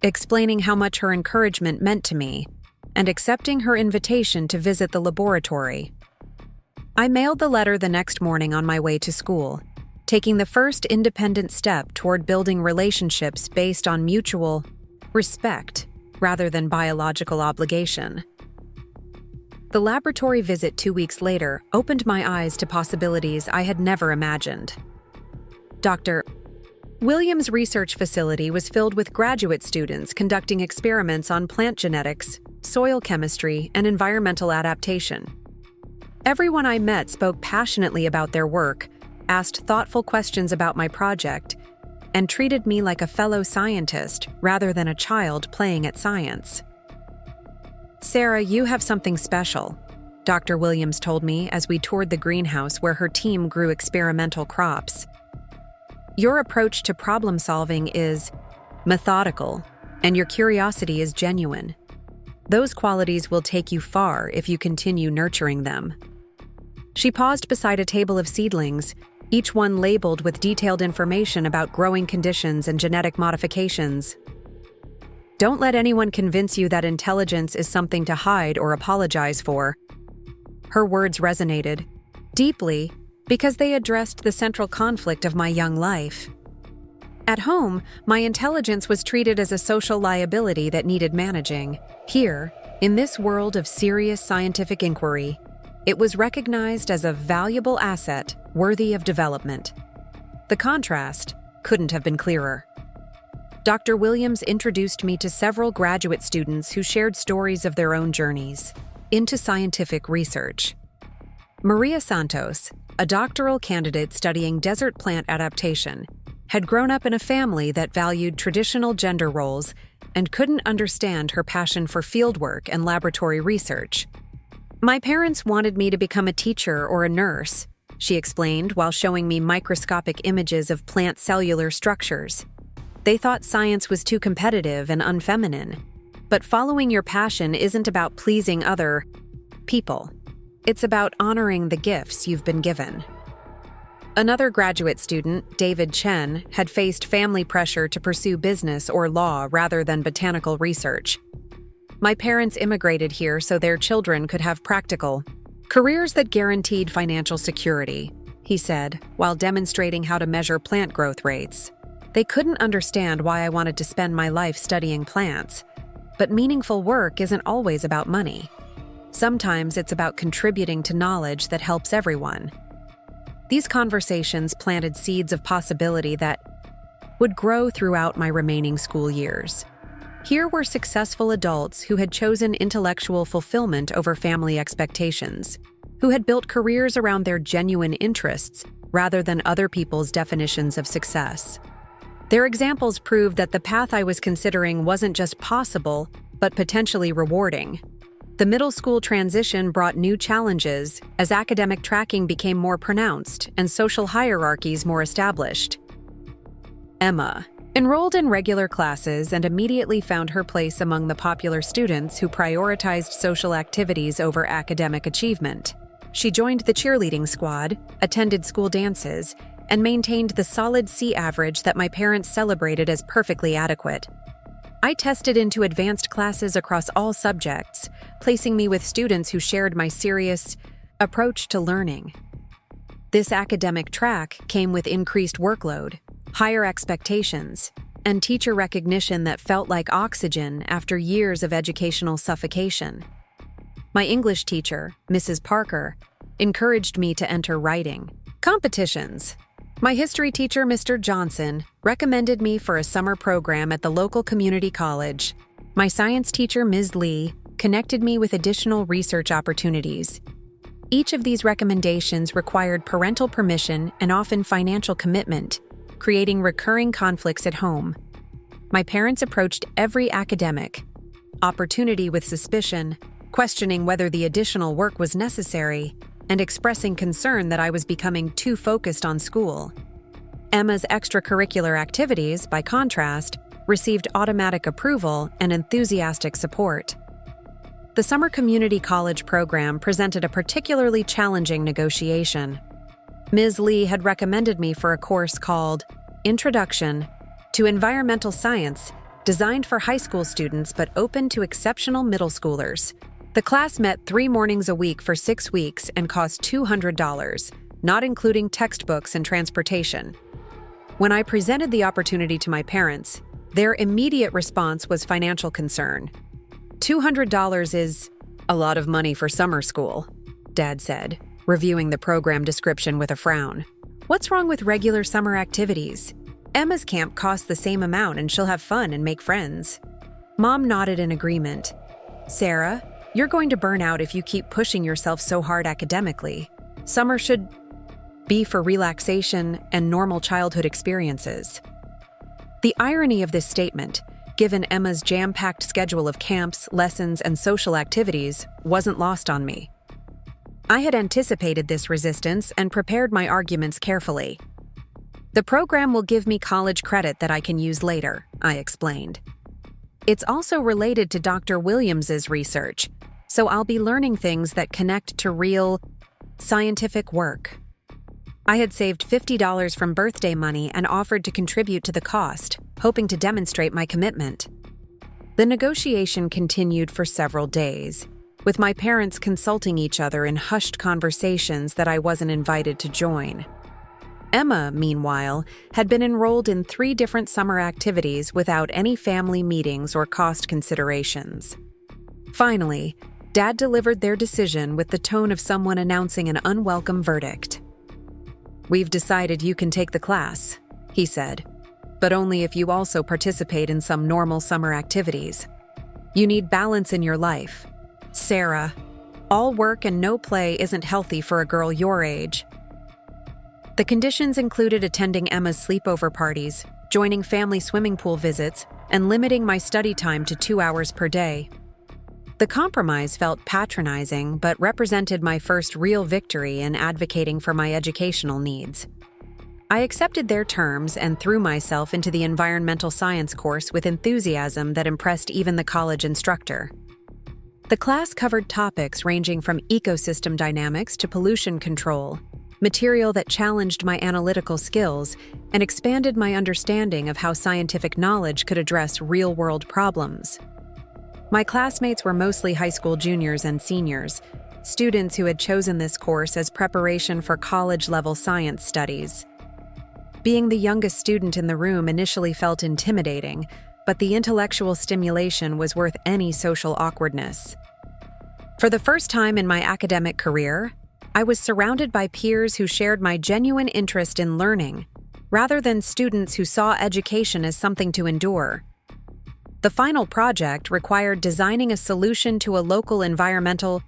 explaining how much her encouragement meant to me, and accepting her invitation to visit the laboratory. I mailed the letter the next morning on my way to school, taking the first independent step toward building relationships based on mutual respect rather than biological obligation. The laboratory visit 2 weeks later opened my eyes to possibilities I had never imagined. Dr. Williams' research facility was filled with graduate students conducting experiments on plant genetics, soil chemistry, and environmental adaptation. Everyone I met spoke passionately about their work, asked thoughtful questions about my project, and treated me like a fellow scientist rather than a child playing at science. "Sarah, you have something special," Dr. Williams told me as we toured the greenhouse where her team grew experimental crops. "Your approach to problem solving is methodical, and your curiosity is genuine. Those qualities will take you far if you continue nurturing them." She paused beside a table of seedlings, each one labeled with detailed information about growing conditions and genetic modifications. "Don't let anyone convince you that intelligence is something to hide or apologize for." Her words resonated deeply because they addressed the central conflict of my young life. At home, my intelligence was treated as a social liability that needed managing. Here, in this world of serious scientific inquiry, it was recognized as a valuable asset worthy of development. The contrast couldn't have been clearer. Dr. Williams introduced me to several graduate students who shared stories of their own journeys into scientific research. Maria Santos, a doctoral candidate studying desert plant adaptation, had grown up in a family that valued traditional gender roles and couldn't understand her passion for fieldwork and laboratory research. "My parents wanted me to become a teacher or a nurse," she explained while showing me microscopic images of plant cellular structures. "They thought science was too competitive and unfeminine. But following your passion isn't about pleasing other people. It's about honoring the gifts you've been given." Another graduate student, David Chen, had faced family pressure to pursue business or law rather than botanical research. "My parents immigrated here so their children could have practical careers that guaranteed financial security," he said, while demonstrating how to measure plant growth rates. "They couldn't understand why I wanted to spend my life studying plants. But meaningful work isn't always about money. Sometimes it's about contributing to knowledge that helps everyone." These conversations planted seeds of possibility that would grow throughout my remaining school years. Here were successful adults who had chosen intellectual fulfillment over family expectations, who had built careers around their genuine interests rather than other people's definitions of success. Their examples proved that the path I was considering wasn't just possible, but potentially rewarding. The middle school transition brought new challenges as academic tracking became more pronounced and social hierarchies more established. Emma enrolled in regular classes and immediately found her place among the popular students who prioritized social activities over academic achievement. She joined the cheerleading squad, attended school dances, and maintained the solid C average that my parents celebrated as perfectly adequate. I tested into advanced classes across all subjects, placing me with students who shared my serious approach to learning. This academic track came with increased workload, higher expectations, and teacher recognition that felt like oxygen after years of educational suffocation. My English teacher, Mrs. Parker, encouraged me to enter writing competitions. My history teacher, Mr. Johnson, recommended me for a summer program at the local community college. My science teacher, Ms. Lee, connected me with additional research opportunities. Each of these recommendations required parental permission and often financial commitment, creating recurring conflicts at home. My parents approached every academic opportunity with suspicion, questioning whether the additional work was necessary, and expressing concern that I was becoming too focused on school. Emma's extracurricular activities, by contrast, received automatic approval and enthusiastic support. The summer community college program presented a particularly challenging negotiation. Ms. Lee had recommended me for a course called Introduction to Environmental Science, designed for high school students but open to exceptional middle schoolers. The class met 3 mornings a week for 6 weeks and cost $200, not including textbooks and transportation. When I presented the opportunity to my parents, their immediate response was financial concern. $200 is a lot of money for summer school, Dad said, reviewing the program description with a frown. What's wrong with regular summer activities? Emma's camp costs the same amount and she'll have fun and make friends. Mom nodded in agreement. Sarah, you're going to burn out if you keep pushing yourself so hard academically. Summer should be for relaxation and normal childhood experiences. The irony of this statement, given Emma's jam-packed schedule of camps, lessons, and social activities, wasn't lost on me. I had anticipated this resistance and prepared my arguments carefully. The program will give me college credit that I can use later, I explained. It's also related to Dr. Williams's research, so I'll be learning things that connect to real, scientific work. I had saved $50 from birthday money and offered to contribute to the cost, hoping to demonstrate my commitment. The negotiation continued for several days, with my parents consulting each other in hushed conversations that I wasn't invited to join. Emma, meanwhile, had been enrolled in 3 different summer activities without any family meetings or cost considerations. Finally, Dad delivered their decision with the tone of someone announcing an unwelcome verdict. We've decided you can take the class, he said, but only if you also participate in some normal summer activities. You need balance in your life. Sarah, all work and no play isn't healthy for a girl your age. The conditions included attending Emma's sleepover parties, joining family swimming pool visits, and limiting my study time to 2 hours per day. The compromise felt patronizing, but represented my first real victory in advocating for my educational needs. I accepted their terms and threw myself into the environmental science course with enthusiasm that impressed even the college instructor. The class covered topics ranging from ecosystem dynamics to pollution control, material that challenged my analytical skills and expanded my understanding of how scientific knowledge could address real-world problems. My classmates were mostly high school juniors and seniors, students who had chosen this course as preparation for college-level science studies. Being the youngest student in the room initially felt intimidating, but the intellectual stimulation was worth any social awkwardness. For the first time in my academic career, I was surrounded by peers who shared my genuine interest in learning, rather than students who saw education as something to endure. The final project required designing a solution to a local environmental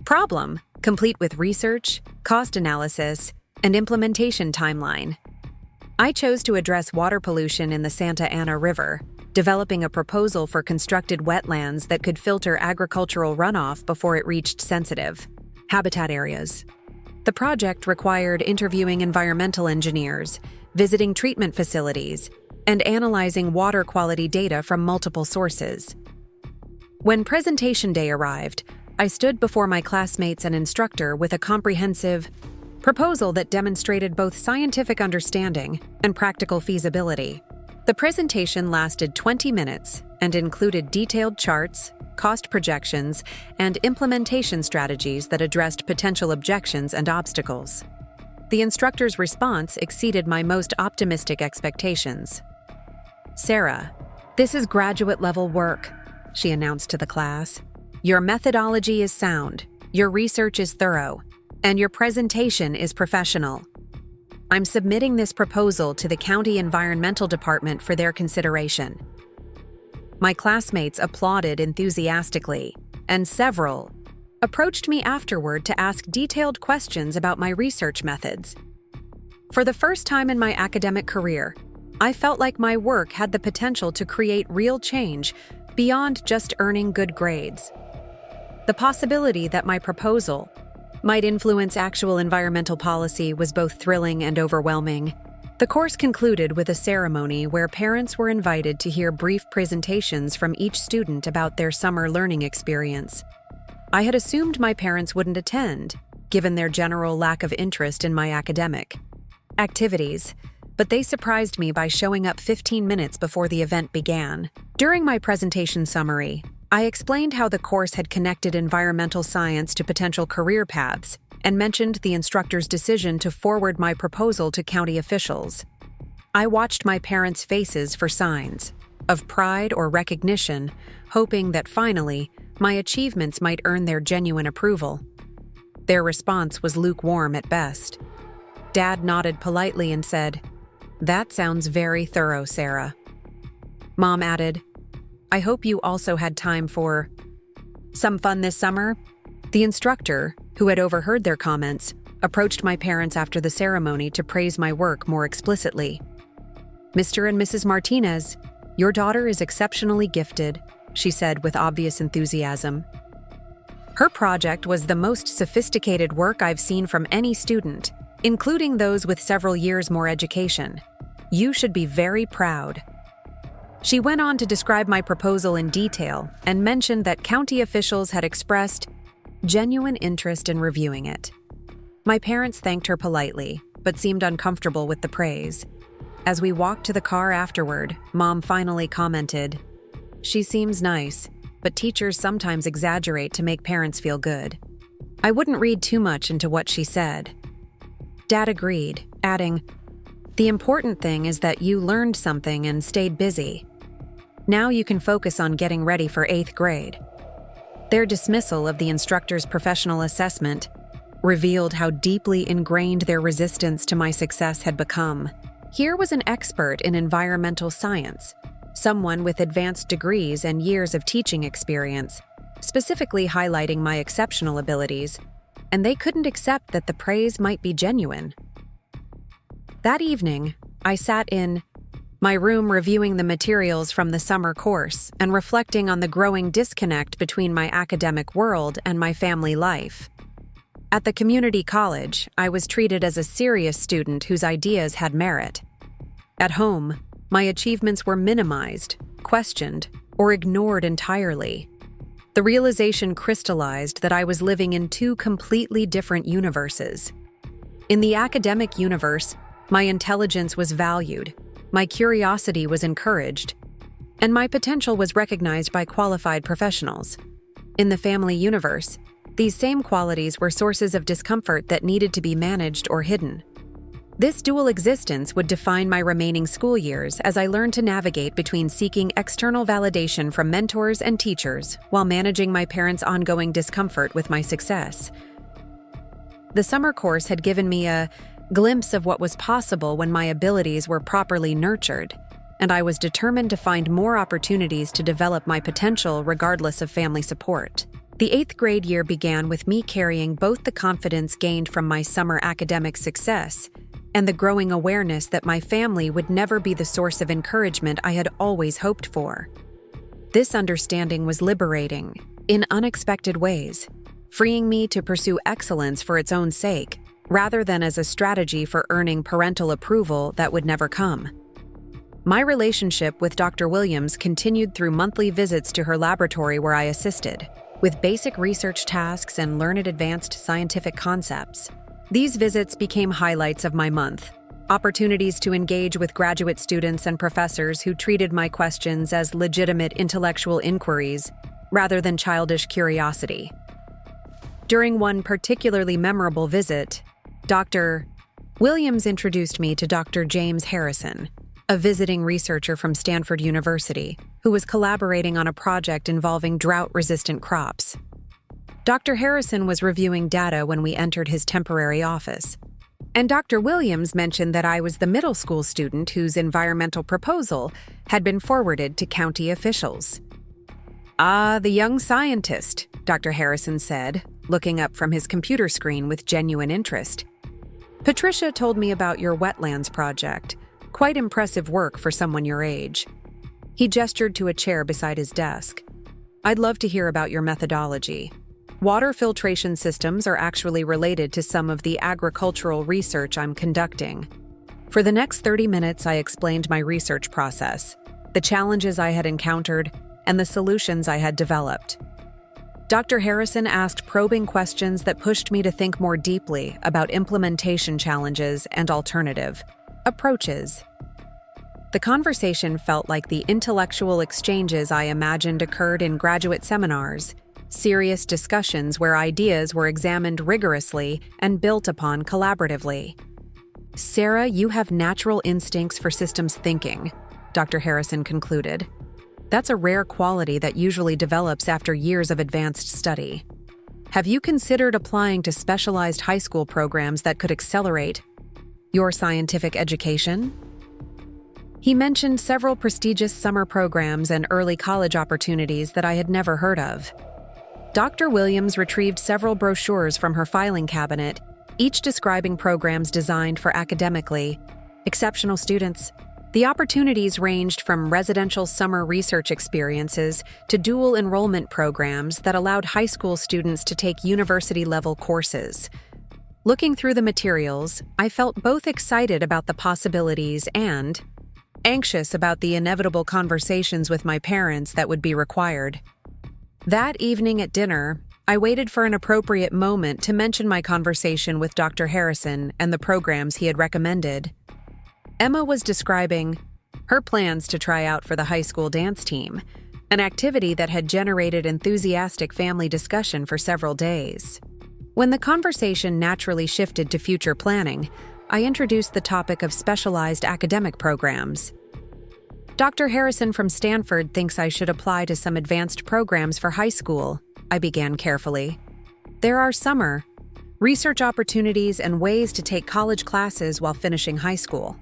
problem, complete with research, cost analysis, and implementation timeline. I chose to address water pollution in the Santa Ana River, developing a proposal for constructed wetlands that could filter agricultural runoff before it reached sensitive habitat areas. The project required interviewing environmental engineers, visiting treatment facilities, and analyzing water quality data from multiple sources. When presentation day arrived, I stood before my classmates and instructor with a comprehensive proposal that demonstrated both scientific understanding and practical feasibility. The presentation lasted 20 minutes and included detailed charts, cost projections, and implementation strategies that addressed potential objections and obstacles. The instructor's response exceeded my most optimistic expectations. "Sarah, this is graduate-level work," she announced to the class. "Your methodology is sound, your research is thorough, and your presentation is professional. I'm submitting this proposal to the County Environmental Department for their consideration." My classmates applauded enthusiastically, and several approached me afterward to ask detailed questions about my research methods. For the first time in my academic career, I felt like my work had the potential to create real change beyond just earning good grades. The possibility that my proposal might influence actual environmental policy was both thrilling and overwhelming. The course concluded with a ceremony where parents were invited to hear brief presentations from each student about their summer learning experience. I had assumed my parents wouldn't attend, given their general lack of interest in my academic activities, but they surprised me by showing up 15 minutes before the event began. During my presentation summary, I explained how the course had connected environmental science to potential career paths and mentioned the instructor's decision to forward my proposal to county officials. I watched my parents' faces for signs of pride or recognition, hoping that finally, my achievements might earn their genuine approval. Their response was lukewarm at best. Dad nodded politely and said, "That sounds very thorough, Sarah." Mom added, "I hope you also had time for some fun this summer." The instructor, who had overheard their comments, approached my parents after the ceremony to praise my work more explicitly. "Mr. and Mrs. Martinez, your daughter is exceptionally gifted," she said with obvious enthusiasm. "Her project was the most sophisticated work I've seen from any student, including those with several years more education. You should be very proud." She went on to describe my proposal in detail and mentioned that county officials had expressed genuine interest in reviewing it. My parents thanked her politely, but seemed uncomfortable with the praise. As we walked to the car afterward, Mom finally commented, "She seems nice, but teachers sometimes exaggerate to make parents feel good." I wouldn't read too much into what she said. Dad agreed, adding, "The important thing is that you learned something and stayed busy. Now you can focus on getting ready for 8th grade." Their dismissal of the instructor's professional assessment revealed how deeply ingrained their resistance to my success had become. Here was an expert in environmental science, someone with advanced degrees and years of teaching experience, specifically highlighting my exceptional abilities, and they couldn't accept that the praise might be genuine. That evening, I sat in my room reviewing the materials from the summer course and reflecting on the growing disconnect between my academic world and my family life. At the community college, I was treated as a serious student whose ideas had merit. At home, my achievements were minimized, questioned, or ignored entirely. The realization crystallized that I was living in two completely different universes. In the academic universe, my intelligence was valued, my curiosity was encouraged, and my potential was recognized by qualified professionals. In the family universe, these same qualities were sources of discomfort that needed to be managed or hidden. This dual existence would define my remaining school years as I learned to navigate between seeking external validation from mentors and teachers while managing my parents' ongoing discomfort with my success. The summer course had given me a glimpse of what was possible when my abilities were properly nurtured, and I was determined to find more opportunities to develop my potential regardless of family support. The 8th grade year began with me carrying both the confidence gained from my summer academic success and the growing awareness that my family would never be the source of encouragement I had always hoped for. This understanding was liberating, in unexpected ways, freeing me to pursue excellence for its own sake, rather than as a strategy for earning parental approval that would never come. My relationship with Dr. Williams continued through monthly visits to her laboratory where I assisted, with basic research tasks and learned advanced scientific concepts. These visits became highlights of my month, opportunities to engage with graduate students and professors who treated my questions as legitimate intellectual inquiries rather than childish curiosity. During one particularly memorable visit, Dr. Williams introduced me to Dr. James Harrison, a visiting researcher from Stanford University, who was collaborating on a project involving drought-resistant crops. Dr. Harrison was reviewing data when we entered his temporary office, and Dr. Williams mentioned that I was the middle school student whose environmental proposal had been forwarded to county officials. "Ah, the young scientist," Dr. Harrison said, looking up from his computer screen with genuine interest. "Patricia told me about your wetlands project. Quite impressive work for someone your age." He gestured to a chair beside his desk. "I'd love to hear about your methodology. Water filtration systems are actually related to some of the agricultural research I'm conducting." For the next 30 minutes, I explained my research process, the challenges I had encountered, and the solutions I had developed. Dr. Harrison asked probing questions that pushed me to think more deeply about implementation challenges and alternative approaches. The conversation felt like the intellectual exchanges I imagined occurred in graduate seminars, serious discussions where ideas were examined rigorously and built upon collaboratively. "Sarah, you have natural instincts for systems thinking," Dr. Harrison concluded. "That's a rare quality that usually develops after years of advanced study. Have you considered applying to specialized high school programs that could accelerate your scientific education?" He mentioned several prestigious summer programs and early college opportunities that I had never heard of. Dr. Williams retrieved several brochures from her filing cabinet, each describing programs designed for academically exceptional students. The opportunities ranged from residential summer research experiences to dual enrollment programs that allowed high school students to take university-level courses. Looking through the materials, I felt both excited about the possibilities and anxious about the inevitable conversations with my parents that would be required. That evening at dinner, I waited for an appropriate moment to mention my conversation with Dr. Harrison and the programs he had recommended. Emma was describing her plans to try out for the high school dance team, an activity that had generated enthusiastic family discussion for several days. When the conversation naturally shifted to future planning, I introduced the topic of specialized academic programs. "Dr. Harrison from Stanford thinks I should apply to some advanced programs for high school," I began carefully. "There are summer research opportunities and ways to take college classes while finishing high school."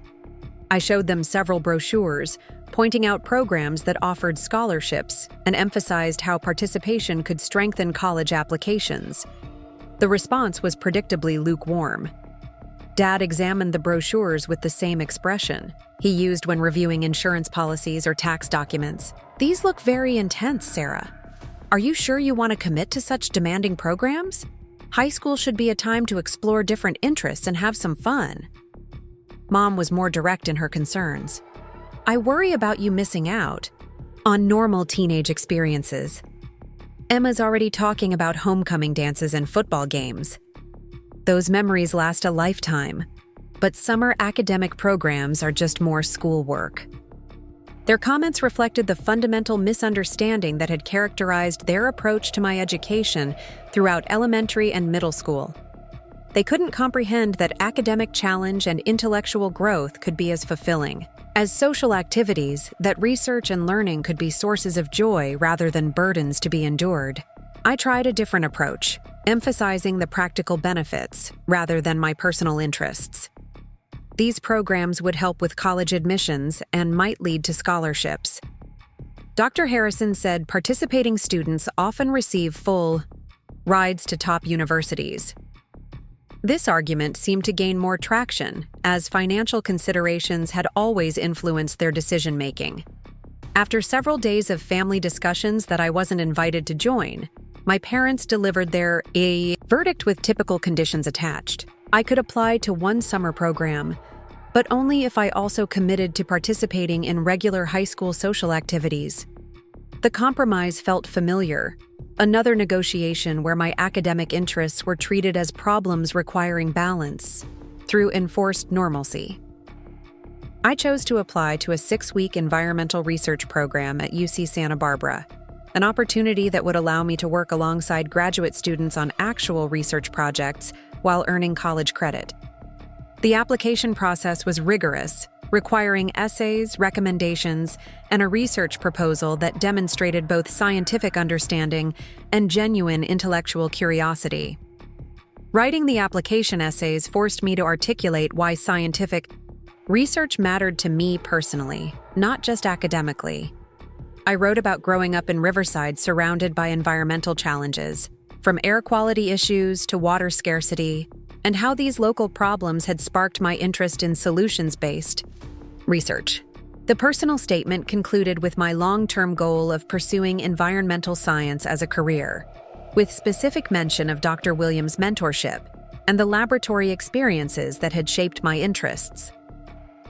I showed them several brochures, pointing out programs that offered scholarships and emphasized how participation could strengthen college applications. The response was predictably lukewarm. Dad examined the brochures with the same expression he used when reviewing insurance policies or tax documents. "These look very intense, Sarah. Are you sure you want to commit to such demanding programs? High school should be a time to explore different interests and have some fun." Mom was more direct in her concerns. "I worry about you missing out on normal teenage experiences. Emma's already talking about homecoming dances and football games. Those memories last a lifetime, but summer academic programs are just more schoolwork." Their comments reflected the fundamental misunderstanding that had characterized their approach to my education throughout elementary and middle school. They couldn't comprehend that academic challenge and intellectual growth could be as fulfilling as social activities, that research and learning could be sources of joy rather than burdens to be endured. I tried a different approach, emphasizing the practical benefits rather than my personal interests. These programs would help with college admissions and might lead to scholarships. Dr. Harrison said participating students often receive full rides to top universities. This argument seemed to gain more traction, as financial considerations had always influenced their decision-making. After several days of family discussions that I wasn't invited to join, my parents delivered their verdict with typical conditions attached. I could apply to one summer program, but only if I also committed to participating in regular high school social activities. The compromise felt familiar, another negotiation where my academic interests were treated as problems requiring balance through enforced normalcy. I chose to apply to a 6-week environmental research program at UC Santa Barbara, an opportunity that would allow me to work alongside graduate students on actual research projects while earning college credit. The application process was rigorous, requiring essays, recommendations, and a research proposal that demonstrated both scientific understanding and genuine intellectual curiosity. Writing the application essays forced me to articulate why scientific research mattered to me personally, not just academically. I wrote about growing up in Riverside surrounded by environmental challenges, from air quality issues to water scarcity, and how these local problems had sparked my interest in solutions-based research. The personal statement concluded with my long-term goal of pursuing environmental science as a career, with specific mention of Dr. Williams' mentorship and the laboratory experiences that had shaped my interests.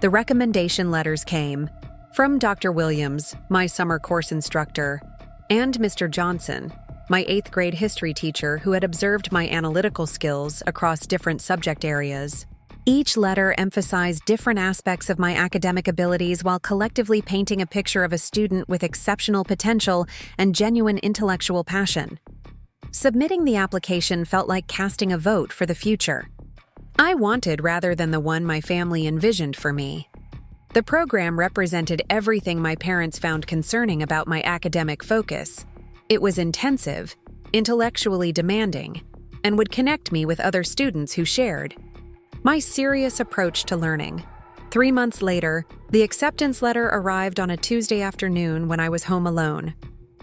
The recommendation letters came from Dr. Williams, my summer course instructor, and Mr. Johnson, my 8th grade history teacher who had observed my analytical skills across different subject areas. Each letter emphasized different aspects of my academic abilities while collectively painting a picture of a student with exceptional potential and genuine intellectual passion. Submitting the application felt like casting a vote for the future I wanted rather than the one my family envisioned for me. The program represented everything my parents found concerning about my academic focus. It was intensive, intellectually demanding, and would connect me with other students who shared my serious approach to learning. 3 months later, the acceptance letter arrived on a Tuesday afternoon when I was home alone.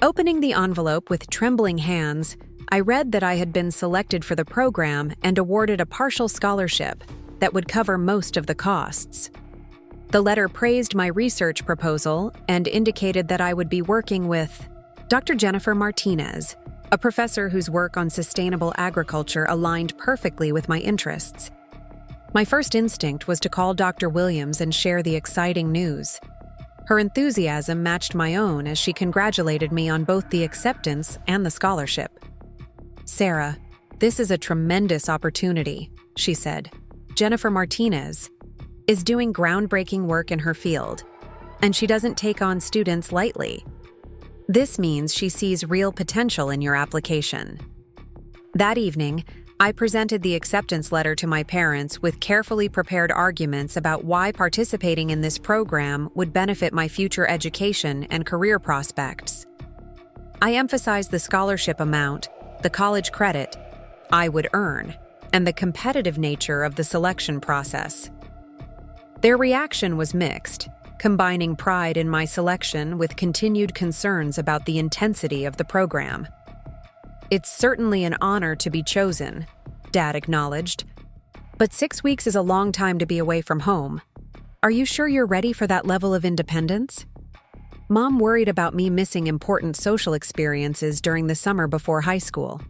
Opening the envelope with trembling hands, I read that I had been selected for the program and awarded a partial scholarship that would cover most of the costs. The letter praised my research proposal and indicated that I would be working with Dr. Jennifer Martinez, a professor whose work on sustainable agriculture aligned perfectly with my interests. My first instinct was to call Dr. Williams and share the exciting news. Her enthusiasm matched my own as she congratulated me on both the acceptance and the scholarship. "Sarah, this is a tremendous opportunity," she said. "Jennifer Martinez is doing groundbreaking work in her field, and she doesn't take on students lightly. This means she sees real potential in your application." That evening, I presented the acceptance letter to my parents with carefully prepared arguments about why participating in this program would benefit my future education and career prospects. I emphasized the scholarship amount, the college credit I would earn, and the competitive nature of the selection process. Their reaction was mixed, combining pride in my selection with continued concerns about the intensity of the program. "It's certainly an honor to be chosen," Dad acknowledged. But 6 weeks is a long time to be away from home. Are you sure you're ready for that level of independence? Mom worried about me missing important social experiences during the summer before high school.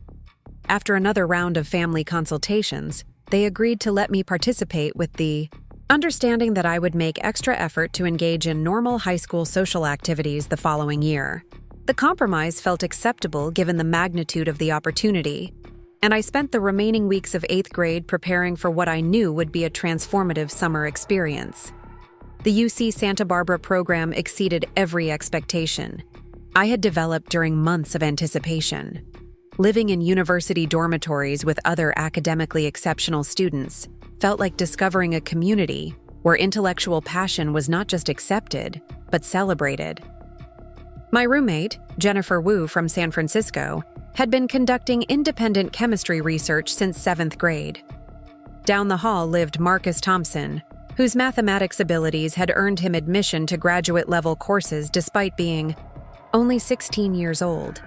After another round of family consultations, they agreed to let me participate with the understanding that I would make extra effort to engage in normal high school social activities the following year. The compromise felt acceptable given the magnitude of the opportunity, and I spent the remaining weeks of 8th grade preparing for what I knew would be a transformative summer experience. The UC Santa Barbara program exceeded every expectation. I had developed during months of anticipation. Living in university dormitories with other academically exceptional students felt like discovering a community where intellectual passion was not just accepted, but celebrated. My roommate, Jennifer Wu from San Francisco, had been conducting independent chemistry research since 7th grade. Down the hall lived Marcus Thompson, whose mathematics abilities had earned him admission to graduate-level courses despite being only 16 years old.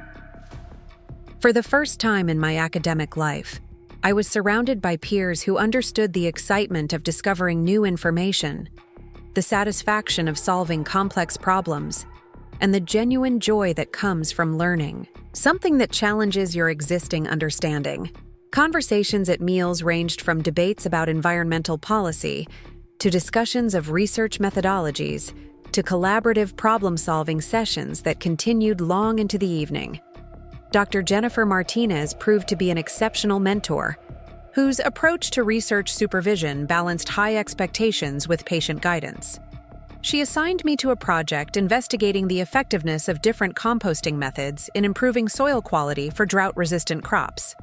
For the first time in my academic life, I was surrounded by peers who understood the excitement of discovering new information, the satisfaction of solving complex problems, and the genuine joy that comes from learning, something that challenges your existing understanding. Conversations at meals ranged from debates about environmental policy to discussions of research methodologies, to collaborative problem-solving sessions that continued long into the evening. Dr. Jennifer Martinez proved to be an exceptional mentor, whose approach to research supervision balanced high expectations with patient guidance. She assigned me to a project investigating the effectiveness of different composting methods in improving soil quality for drought-resistant crops,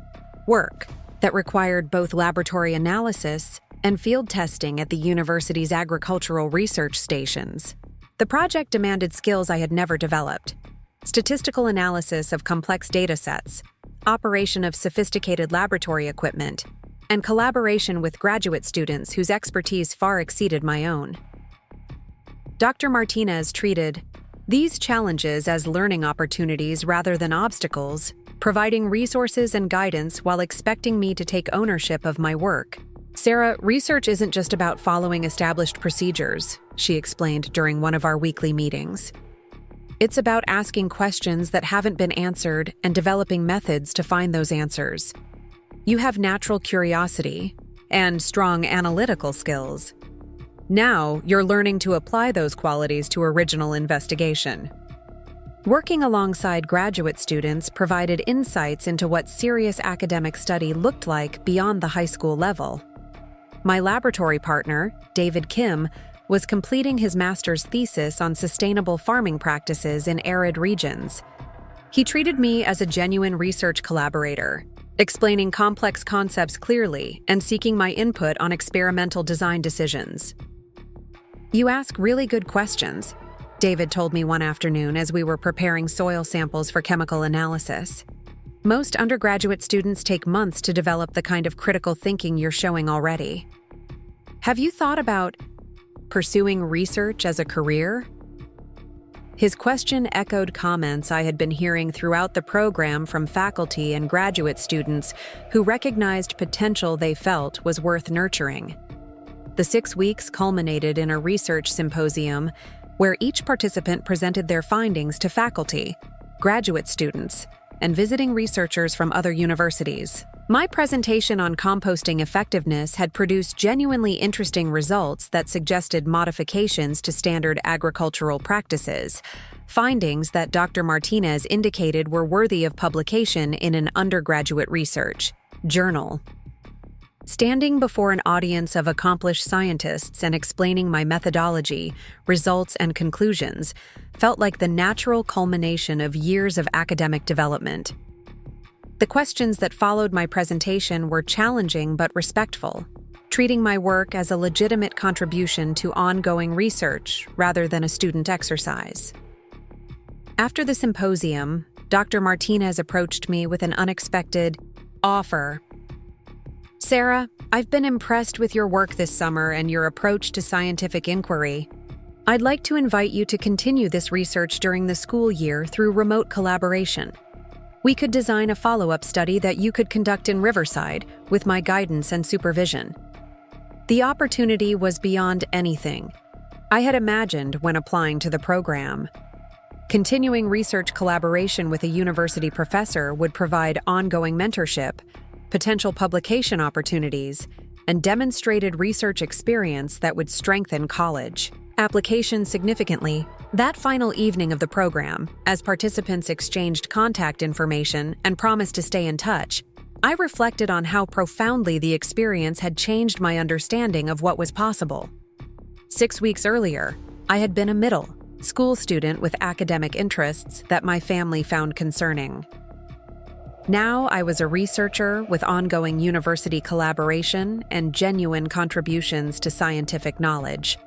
work that required both laboratory analysis and field testing at the university's agricultural research stations. The project demanded skills I had never developed: statistical analysis of complex data sets, operation of sophisticated laboratory equipment, and collaboration with graduate students whose expertise far exceeded my own. Dr. Martinez treated these challenges as learning opportunities rather than obstacles, providing resources and guidance while expecting me to take ownership of my work. "Sarah, research isn't just about following established procedures," she explained during one of our weekly meetings. "It's about asking questions that haven't been answered and developing methods to find those answers. You have natural curiosity and strong analytical skills. Now you're learning to apply those qualities to original investigation." Working alongside graduate students provided insights into what serious academic study looked like beyond the high school level. My laboratory partner, David Kim, was completing his master's thesis on sustainable farming practices in arid regions. He treated me as a genuine research collaborator, explaining complex concepts clearly and seeking my input on experimental design decisions. "You ask really good questions," David told me one afternoon as we were preparing soil samples for chemical analysis. "Most undergraduate students take months to develop the kind of critical thinking you're showing already. Have you thought about pursuing research as a career?" His question echoed comments I had been hearing throughout the program from faculty and graduate students who recognized potential they felt was worth nurturing. The 6 weeks culminated in a research symposium where each participant presented their findings to faculty, graduate students, and visiting researchers from other universities. My presentation on composting effectiveness had produced genuinely interesting results that suggested modifications to standard agricultural practices, findings that Dr. Martinez indicated were worthy of publication in an undergraduate research journal. Standing before an audience of accomplished scientists and explaining my methodology, results, and conclusions felt like the natural culmination of years of academic development. The questions that followed my presentation were challenging but respectful, treating my work as a legitimate contribution to ongoing research rather than a student exercise. After the symposium, Dr. Martinez approached me with an unexpected offer. "Sarah, I've been impressed with your work this summer and your approach to scientific inquiry. I'd like to invite you to continue this research during the school year through remote collaboration. We could design a follow-up study that you could conduct in Riverside with my guidance and supervision. The opportunity was beyond anything I had imagined when applying to the program. Continuing research collaboration with a university professor would provide ongoing mentorship, potential publication opportunities, and demonstrated research experience that would strengthen college applications significantly. That final evening of the program, as participants exchanged contact information and promised to stay in touch, I reflected on how profoundly the experience had changed my understanding of what was possible. 6 weeks earlier, I had been a middle school student with academic interests that my family found concerning. Now I was a researcher with ongoing university collaboration and genuine contributions to scientific knowledge.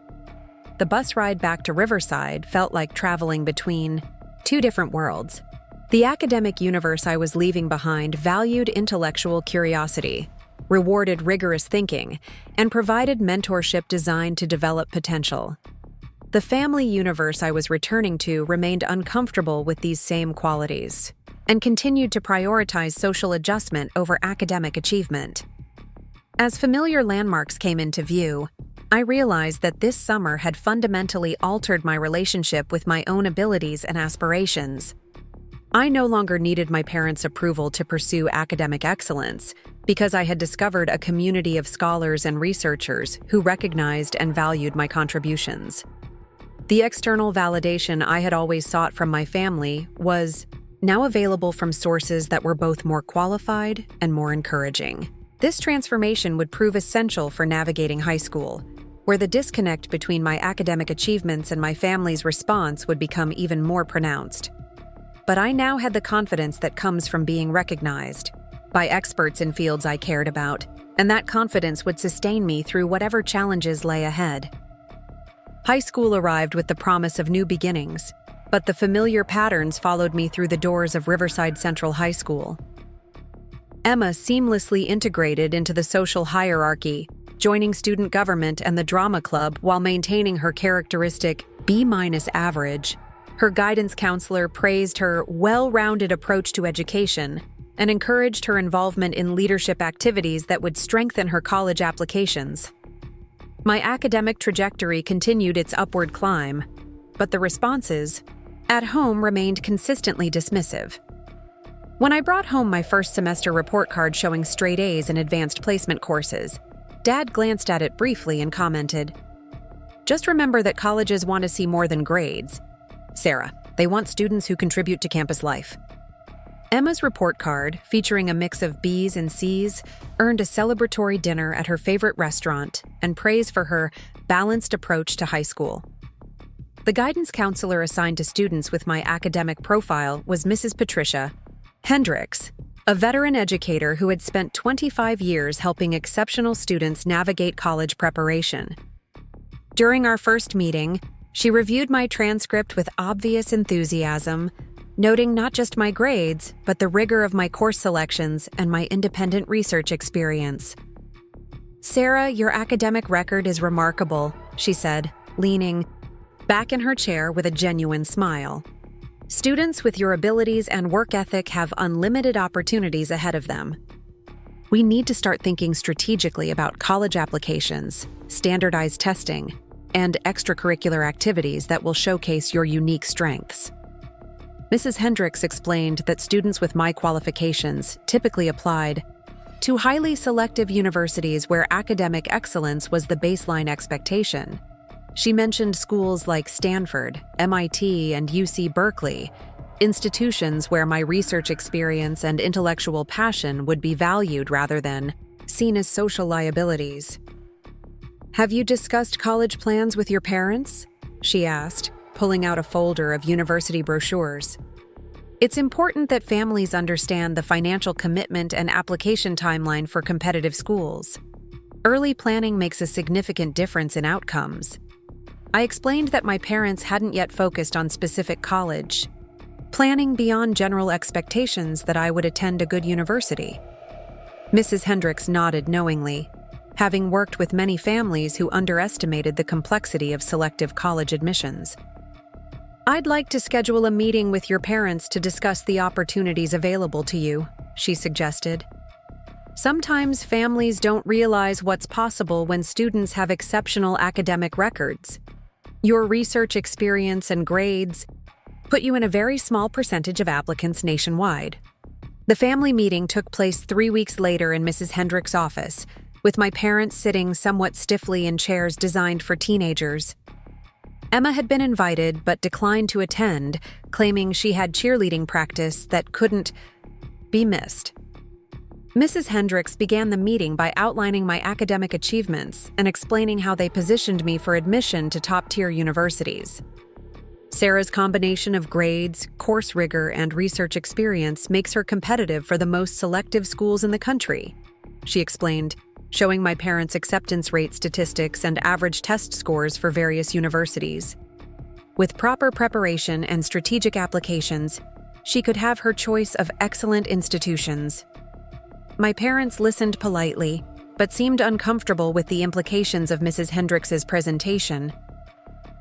The bus ride back to Riverside felt like traveling between two different worlds. The academic universe I was leaving behind valued intellectual curiosity, rewarded rigorous thinking, and provided mentorship designed to develop potential. The family universe I was returning to remained uncomfortable with these same qualities and continued to prioritize social adjustment over academic achievement. As familiar landmarks came into view, I realized that this summer had fundamentally altered my relationship with my own abilities and aspirations. I no longer needed my parents' approval to pursue academic excellence because I had discovered a community of scholars and researchers who recognized and valued my contributions. The external validation I had always sought from my family was now available from sources that were both more qualified and more encouraging. This transformation would prove essential for navigating high school, where the disconnect between my academic achievements and my family's response would become even more pronounced. But I now had the confidence that comes from being recognized by experts in fields I cared about, and that confidence would sustain me through whatever challenges lay ahead. High school arrived with the promise of new beginnings, but the familiar patterns followed me through the doors of Riverside Central High School. Emma seamlessly integrated into the social hierarchy, joining student government and the drama club while maintaining her characteristic B- average. Her guidance counselor praised her well-rounded approach to education and encouraged her involvement in leadership activities that would strengthen her college applications. My academic trajectory continued its upward climb, but the responses at home remained consistently dismissive. When I brought home my first semester report card showing straight A's in advanced placement courses, Dad glanced at it briefly and commented, "Just remember that colleges want to see more than grades. Sarah, they want students who contribute to campus life." Emma's report card, featuring a mix of B's and C's, earned a celebratory dinner at her favorite restaurant and praise for her balanced approach to high school. The guidance counselor assigned to students with my academic profile was Mrs. Patricia Hendricks, a veteran educator who had spent 25 years helping exceptional students navigate college preparation. During our first meeting, she reviewed my transcript with obvious enthusiasm, noting not just my grades, but the rigor of my course selections and my independent research experience. "Sarah, your academic record is remarkable," she said, leaning back in her chair with a genuine smile. "Students with your abilities and work ethic have unlimited opportunities ahead of them. We need to start thinking strategically about college applications, standardized testing, and extracurricular activities that will showcase your unique strengths." Mrs. Hendricks explained that students with my qualifications typically applied to highly selective universities where academic excellence was the baseline expectation. She mentioned schools like Stanford, MIT, and UC Berkeley, institutions where my research experience and intellectual passion would be valued rather than seen as social liabilities. "Have you discussed college plans with your parents?" she asked, pulling out a folder of university brochures. It's important that families understand the financial commitment and application timeline for competitive schools. Early planning makes a significant difference in outcomes. I explained that my parents hadn't yet focused on specific college planning beyond general expectations that I would attend a good university. Mrs. Hendricks nodded knowingly, having worked with many families who underestimated the complexity of selective college admissions. "I'd like to schedule a meeting with your parents to discuss the opportunities available to you," she suggested. Sometimes families don't realize what's possible when students have exceptional academic records. Your research experience and grades put you in a very small percentage of applicants nationwide. The family meeting took place 3 weeks later in Mrs. Hendricks' office, with my parents sitting somewhat stiffly in chairs designed for teenagers. Emma had been invited but declined to attend, claiming she had cheerleading practice that couldn't be missed. Mrs. Hendricks began the meeting by outlining my academic achievements and explaining how they positioned me for admission to top-tier universities. Sarah's combination of grades, course rigor, and research experience makes her competitive for the most selective schools in the country, she explained, showing my parents' acceptance rate statistics and average test scores for various universities. With proper preparation and strategic applications, she could have her choice of excellent institutions. My parents listened politely, but seemed uncomfortable with the implications of Mrs. Hendricks's presentation.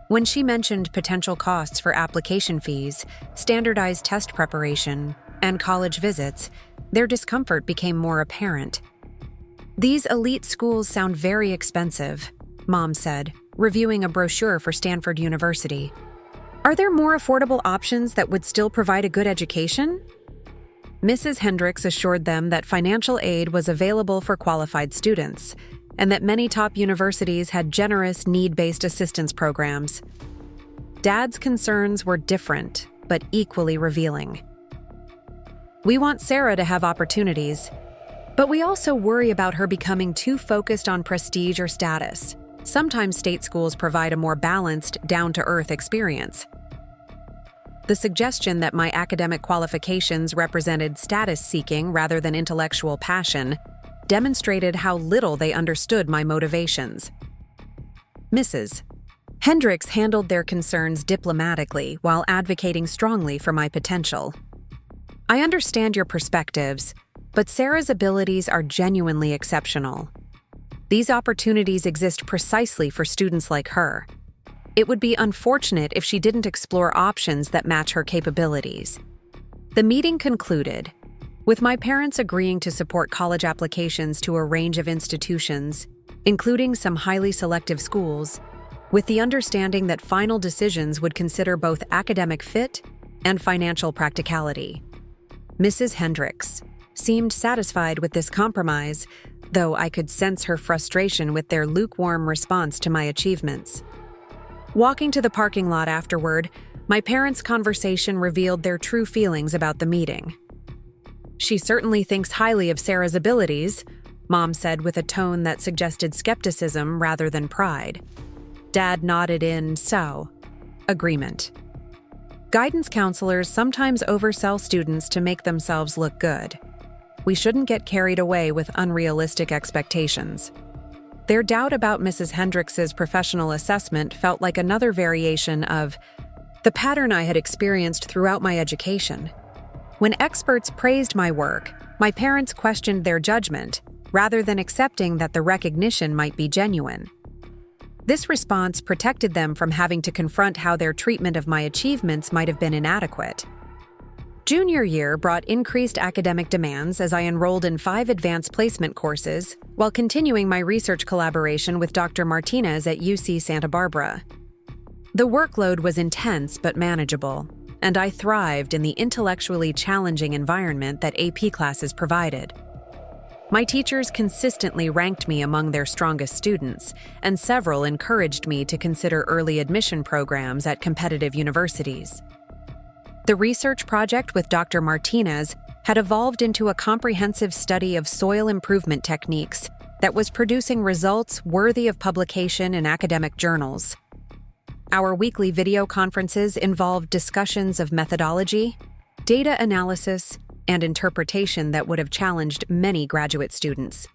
When she mentioned potential costs for application fees, standardized test preparation, and college visits, their discomfort became more apparent. "These elite schools sound very expensive," Mom said, reviewing a brochure for Stanford University. "Are there more affordable options that would still provide a good education?" Mrs. Hendricks assured them that financial aid was available for qualified students, and that many top universities had generous need-based assistance programs. Dad's concerns were different, but equally revealing. "We want Sarah to have opportunities, but we also worry about her becoming too focused on prestige or status. Sometimes state schools provide a more balanced, down-to-earth experience." The suggestion that my academic qualifications represented status-seeking rather than intellectual passion demonstrated how little they understood my motivations. Mrs. Hendricks handled their concerns diplomatically while advocating strongly for my potential. "I understand your perspectives, but Sarah's abilities are genuinely exceptional. These opportunities exist precisely for students like her. It would be unfortunate if she didn't explore options that match her capabilities." The meeting concluded, with my parents agreeing to support college applications to a range of institutions, including some highly selective schools, with the understanding that final decisions would consider both academic fit and financial practicality. Mrs. Hendricks seemed satisfied with this compromise, though I could sense her frustration with their lukewarm response to my achievements. Walking to the parking lot afterward, my parents' conversation revealed their true feelings about the meeting. "She certainly thinks highly of Sarah's abilities," Mom said with a tone that suggested skepticism rather than pride. Dad nodded in agreement. Guidance counselors sometimes oversell students to make themselves look good. We shouldn't get carried away with unrealistic expectations. Their doubt about Mrs. Hendricks's professional assessment felt like another variation of the pattern I had experienced throughout my education. When experts praised my work, my parents questioned their judgment, rather than accepting that the recognition might be genuine. This response protected them from having to confront how their treatment of my achievements might have been inadequate. Junior year brought increased academic demands as I enrolled in 5 advanced placement courses while continuing my research collaboration with Dr. Martinez at UC Santa Barbara. The workload was intense but manageable, and I thrived in the intellectually challenging environment that AP classes provided. My teachers consistently ranked me among their strongest students, and several encouraged me to consider early admission programs at competitive universities. The research project with Dr. Martinez had evolved into a comprehensive study of soil improvement techniques that was producing results worthy of publication in academic journals. Our weekly video conferences involved discussions of methodology, data analysis, and interpretation that would have challenged many graduate students.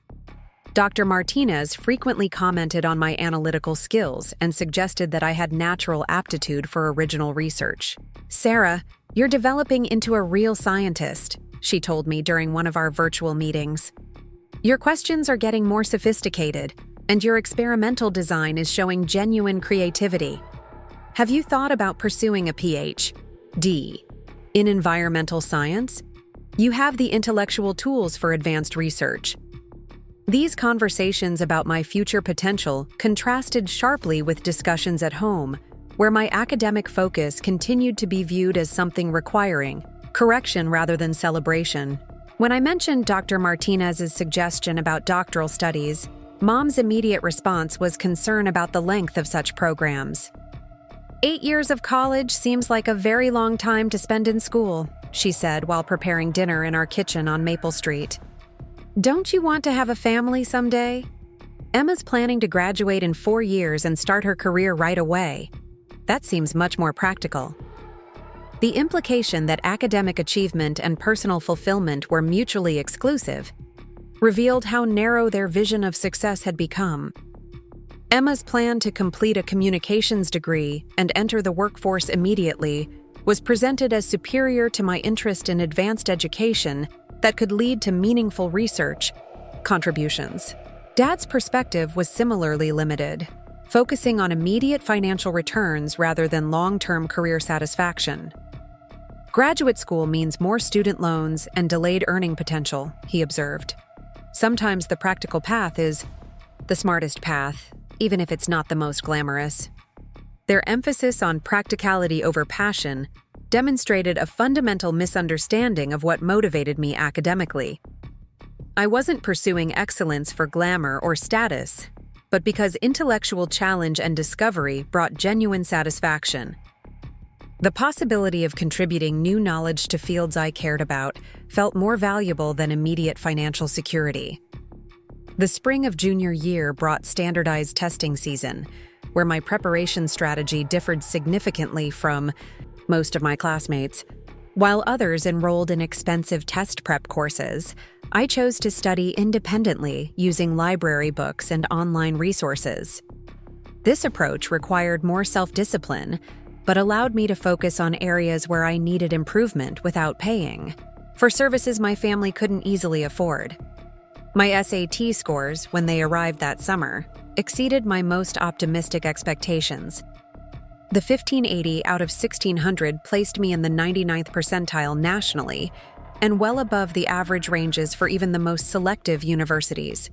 Dr. Martinez frequently commented on my analytical skills and suggested that I had natural aptitude for original research. "Sarah, you're developing into a real scientist," she told me during one of our virtual meetings. "Your questions are getting more sophisticated, and your experimental design is showing genuine creativity. Have you thought about pursuing a Ph.D. in environmental science? You have the intellectual tools for advanced research, These conversations about my future potential contrasted sharply with discussions at home, where my academic focus continued to be viewed as something requiring correction rather than celebration. When I mentioned Dr. Martinez's suggestion about doctoral studies, Mom's immediate response was concern about the length of such programs. 8 years of college seems like a very long time to spend in school, she said while preparing dinner in our kitchen on Maple Street. Don't you want to have a family someday? Emma's planning to graduate in 4 years and start her career right away. That seems much more practical. The implication that academic achievement and personal fulfillment were mutually exclusive revealed how narrow their vision of success had become. Emma's plan to complete a communications degree and enter the workforce immediately was presented as superior to my interest in advanced education that could lead to meaningful research contributions. Dad's perspective was similarly limited, focusing on immediate financial returns rather than long-term career satisfaction. Graduate school means more student loans and delayed earning potential, he observed. Sometimes the practical path is the smartest path, even if it's not the most glamorous. Their emphasis on practicality over passion demonstrated a fundamental misunderstanding of what motivated me academically. I wasn't pursuing excellence for glamour or status, but because intellectual challenge and discovery brought genuine satisfaction. The possibility of contributing new knowledge to fields I cared about felt more valuable than immediate financial security. The spring of junior year brought standardized testing season, where my preparation strategy differed significantly from most of my classmates. While others enrolled in expensive test prep courses, I chose to study independently using library books and online resources. This approach required more self-discipline, but allowed me to focus on areas where I needed improvement without paying, for services my family couldn't easily afford. My SAT scores, when they arrived that summer, exceeded my most optimistic expectations. The 1580 out of 1600 placed me in the 99th percentile nationally, and well above the average ranges for even the most selective universities.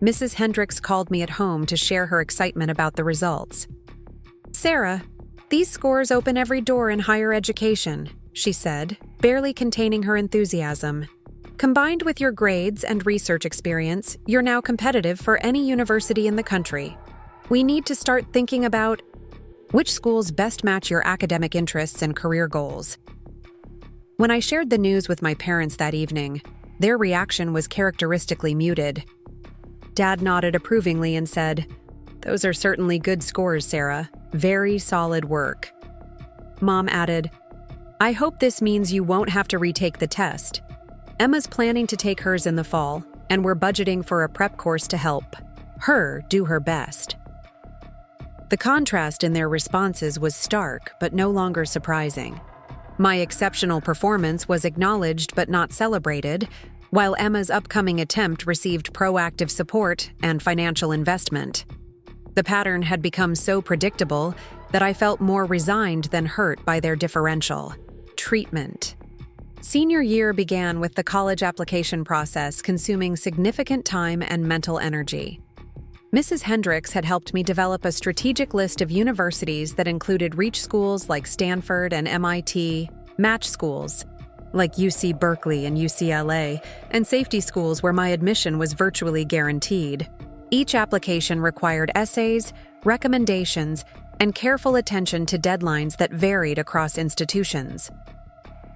Mrs. Hendricks called me at home to share her excitement about the results. "Sarah, these scores open every door in higher education," she said, barely containing her enthusiasm. "Combined with your grades and research experience, you're now competitive for any university in the country. We need to start thinking about which schools best match your academic interests and career goals." When I shared the news with my parents that evening, their reaction was characteristically muted. Dad nodded approvingly and said, "Those are certainly good scores, Sarah. Very solid work." Mom added, "I hope this means you won't have to retake the test. Emma's planning to take hers in the fall, and we're budgeting for a prep course to help her do her best." The contrast in their responses was stark, but no longer surprising. My exceptional performance was acknowledged but not celebrated, while Emma's upcoming attempt received proactive support and financial investment. The pattern had become so predictable that I felt more resigned than hurt by their differential treatment. Senior year began with the college application process consuming significant time and mental energy. Mrs. Hendricks had helped me develop a strategic list of universities that included reach schools like Stanford and MIT, match schools like UC Berkeley and UCLA, and safety schools where my admission was virtually guaranteed. Each application required essays, recommendations, and careful attention to deadlines that varied across institutions.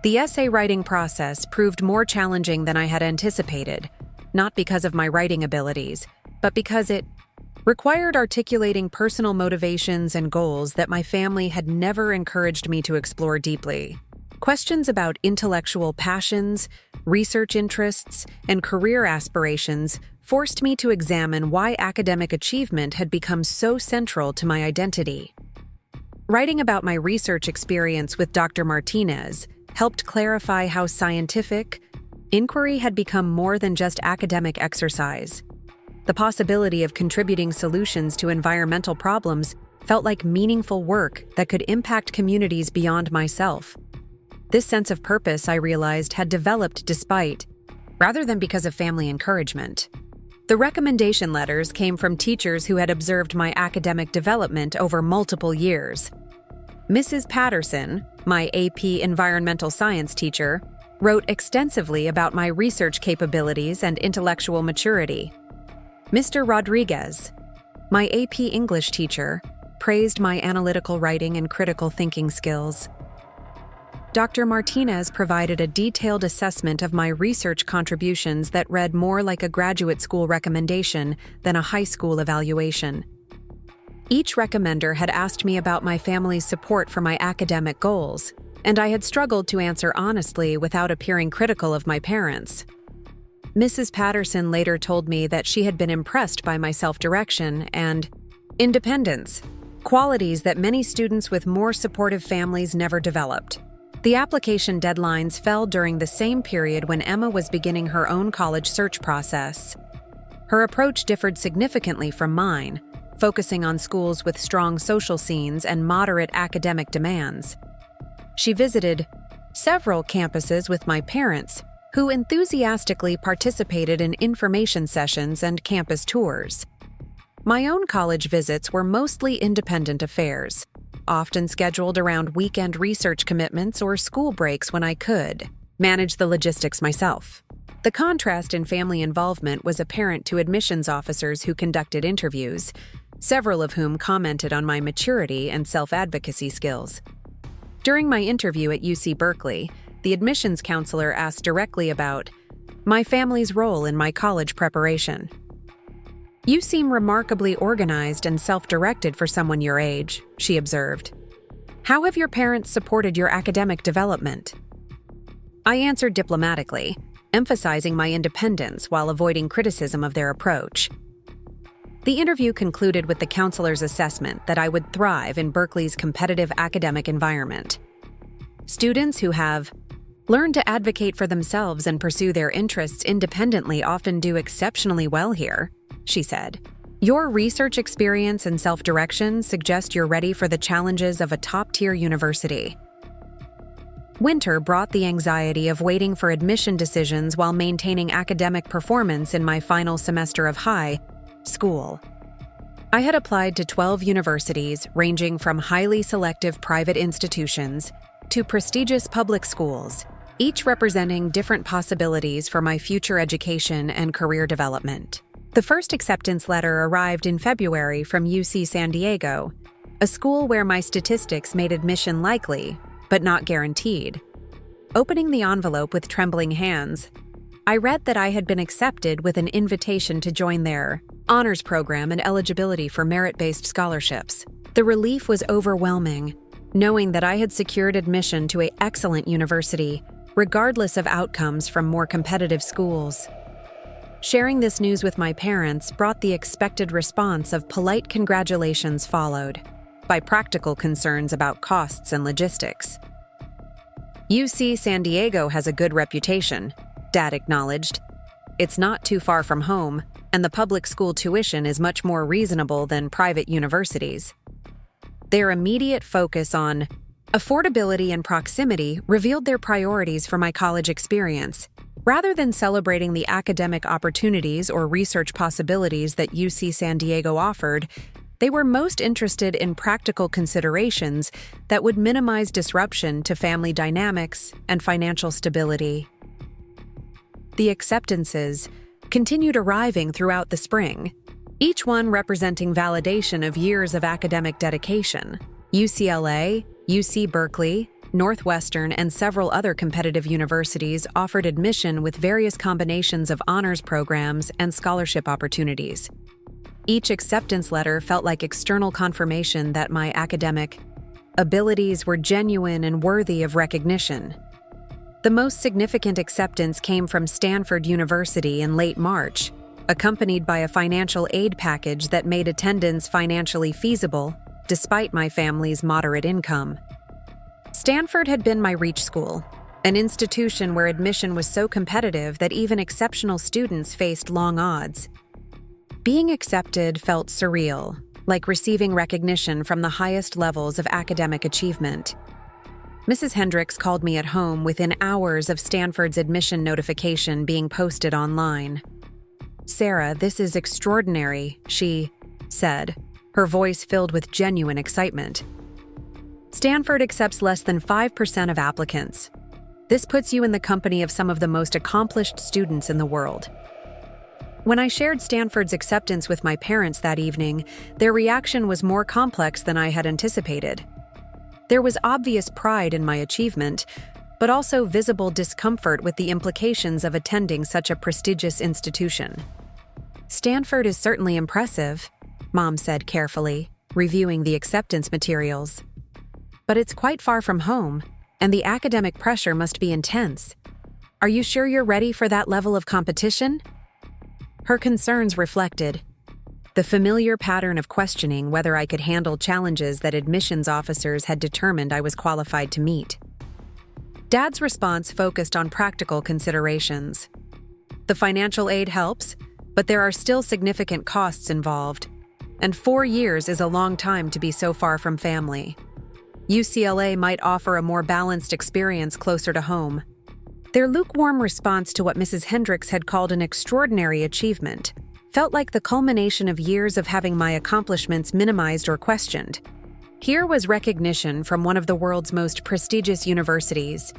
The essay writing process proved more challenging than I had anticipated, not because of my writing abilities, but because it required articulating personal motivations and goals that my family had never encouraged me to explore deeply. Questions about intellectual passions, research interests, and career aspirations forced me to examine why academic achievement had become so central to my identity. Writing about my research experience with Dr. Martinez helped clarify how scientific inquiry had become more than just academic exercise. The possibility of contributing solutions to environmental problems felt like meaningful work that could impact communities beyond myself. This sense of purpose, I realized, had developed despite, rather than because of family encouragement. The recommendation letters came from teachers who had observed my academic development over multiple years. Mrs. Patterson, my AP Environmental Science teacher, wrote extensively about my research capabilities and intellectual maturity. Mr. Rodriguez, my AP English teacher, praised my analytical writing and critical thinking skills. Dr. Martinez provided a detailed assessment of my research contributions that read more like a graduate school recommendation than a high school evaluation. Each recommender had asked me about my family's support for my academic goals, and I had struggled to answer honestly without appearing critical of my parents. Mrs. Patterson later told me that she had been impressed by my self-direction and independence, qualities that many students with more supportive families never developed. The application deadlines fell during the same period when Emma was beginning her own college search process. Her approach differed significantly from mine, focusing on schools with strong social scenes and moderate academic demands. She visited several campuses with my parents, who enthusiastically participated in information sessions and campus tours. My own college visits were mostly independent affairs, often scheduled around weekend research commitments or school breaks when I could manage the logistics myself. The contrast in family involvement was apparent to admissions officers who conducted interviews, several of whom commented on my maturity and self-advocacy skills. During my interview at UC Berkeley, the admissions counselor asked directly about my family's role in my college preparation. "You seem remarkably organized and self-directed for someone your age," she observed. "How have your parents supported your academic development?" I answered diplomatically, emphasizing my independence while avoiding criticism of their approach. The interview concluded with the counselor's assessment that I would thrive in Berkeley's competitive academic environment. "Students who have learned to advocate for themselves and pursue their interests independently often do exceptionally well here," she said. "Your research experience and self-direction suggest you're ready for the challenges of a top-tier university." Winter brought the anxiety of waiting for admission decisions while maintaining academic performance in my final semester of high school. I had applied to 12 universities, ranging from highly selective private institutions to prestigious public schools, each representing different possibilities for my future education and career development. The first acceptance letter arrived in February from UC San Diego, a school where my statistics made admission likely, but not guaranteed. Opening the envelope with trembling hands, I read that I had been accepted with an invitation to join their honors program and eligibility for merit-based scholarships. The relief was overwhelming, knowing that I had secured admission to an excellent university, regardless of outcomes from more competitive schools. Sharing this news with my parents brought the expected response of polite congratulations followed by practical concerns about costs and logistics. UC San Diego has a good reputation, Dad acknowledged. It's not too far from home, and the public school tuition is much more reasonable than private universities. Their immediate focus on affordability and proximity revealed their priorities for my college experience. Rather than celebrating the academic opportunities or research possibilities that UC San Diego offered, they were most interested in practical considerations that would minimize disruption to family dynamics and financial stability. The acceptances continued arriving throughout the spring, each one representing validation of years of academic dedication. UCLA, UC Berkeley, Northwestern, and several other competitive universities offered admission with various combinations of honors programs and scholarship opportunities. Each acceptance letter felt like external confirmation that my academic abilities were genuine and worthy of recognition. The most significant acceptance came from Stanford University in late March, accompanied by a financial aid package that made attendance financially feasible, despite my family's moderate income. Stanford had been my reach school, an institution where admission was so competitive that even exceptional students faced long odds. Being accepted felt surreal, like receiving recognition from the highest levels of academic achievement. Mrs. Hendricks called me at home within hours of Stanford's admission notification being posted online. "Sarah, this is extraordinary," she said, her voice filled with genuine excitement. "Stanford accepts less than 5% of applicants. This puts you in the company of some of the most accomplished students in the world." When I shared Stanford's acceptance with my parents that evening, their reaction was more complex than I had anticipated. There was obvious pride in my achievement, but also visible discomfort with the implications of attending such a prestigious institution. "Stanford is certainly impressive," Mom said carefully, reviewing the acceptance materials. "But it's quite far from home, and the academic pressure must be intense. Are you sure you're ready for that level of competition?" Her concerns reflected the familiar pattern of questioning whether I could handle challenges that admissions officers had determined I was qualified to meet. Dad's response focused on practical considerations. "The financial aid helps, but there are still significant costs involved, and 4 years is a long time to be so far from family. UCLA might offer a more balanced experience closer to home." Their lukewarm response to what Mrs. Hendricks had called an extraordinary achievement felt like the culmination of years of having my accomplishments minimized or questioned. Here was recognition from one of the world's most prestigious universities,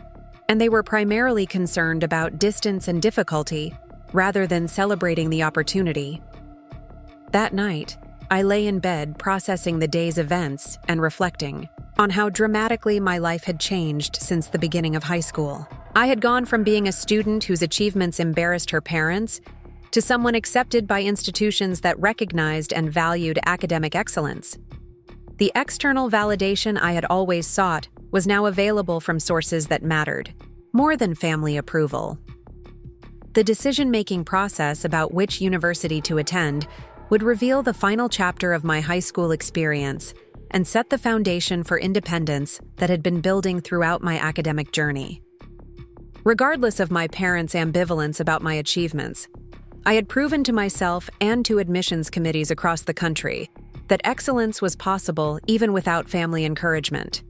and they were primarily concerned about distance and difficulty rather than celebrating the opportunity. That night, I lay in bed processing the day's events and reflecting on how dramatically my life had changed since the beginning of high school. I had gone from being a student whose achievements embarrassed her parents to someone accepted by institutions that recognized and valued academic excellence. The external validation I had always sought was now available from sources that mattered, more than family approval. The decision-making process about which university to attend would reveal the final chapter of my high school experience and set the foundation for independence that had been building throughout my academic journey. Regardless of my parents' ambivalence about my achievements, I had proven to myself and to admissions committees across the country that excellence was possible even without family encouragement.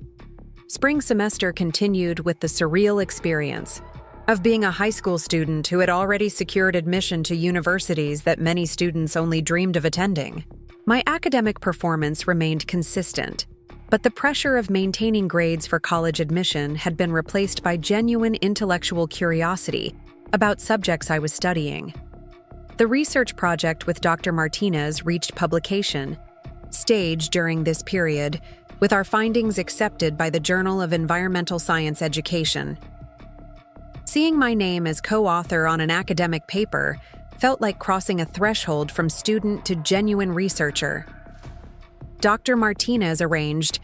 Spring semester continued with the surreal experience of being a high school student who had already secured admission to universities that many students only dreamed of attending. My academic performance remained consistent, but the pressure of maintaining grades for college admission had been replaced by genuine intellectual curiosity about subjects I was studying. The research project with Dr. Martinez reached publication, staged during this period, with our findings accepted by the Journal of Environmental Science Education. Seeing my name as co-author on an academic paper felt like crossing a threshold from student to genuine researcher. Dr. Martinez arranged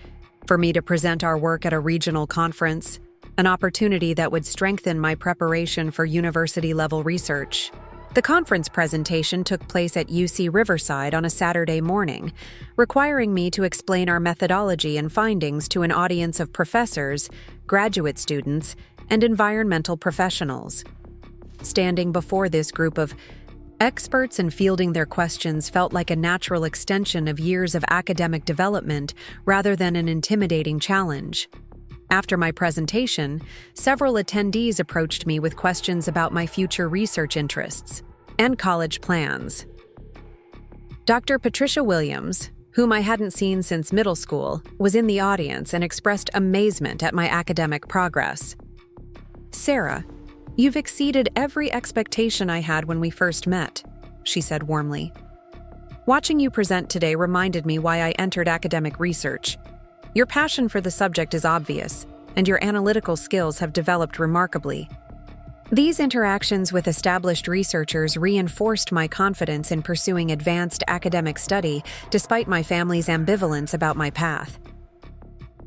for me to present our work at a regional conference, an opportunity that would strengthen my preparation for university-level research. The conference presentation took place at UC Riverside on a Saturday morning, requiring me to explain our methodology and findings to an audience of professors, graduate students, and environmental professionals. Standing before this group of experts and fielding their questions felt like a natural extension of years of academic development rather than an intimidating challenge. After my presentation, several attendees approached me with questions about my future research interests and college plans. Dr. Patricia Williams, whom I hadn't seen since middle school, was in the audience and expressed amazement at my academic progress. "Sarah, you've exceeded every expectation I had when we first met," she said warmly. "Watching you present today reminded me why I entered academic research. Your passion for the subject is obvious, and your analytical skills have developed remarkably." These interactions with established researchers reinforced my confidence in pursuing advanced academic study despite my family's ambivalence about my path.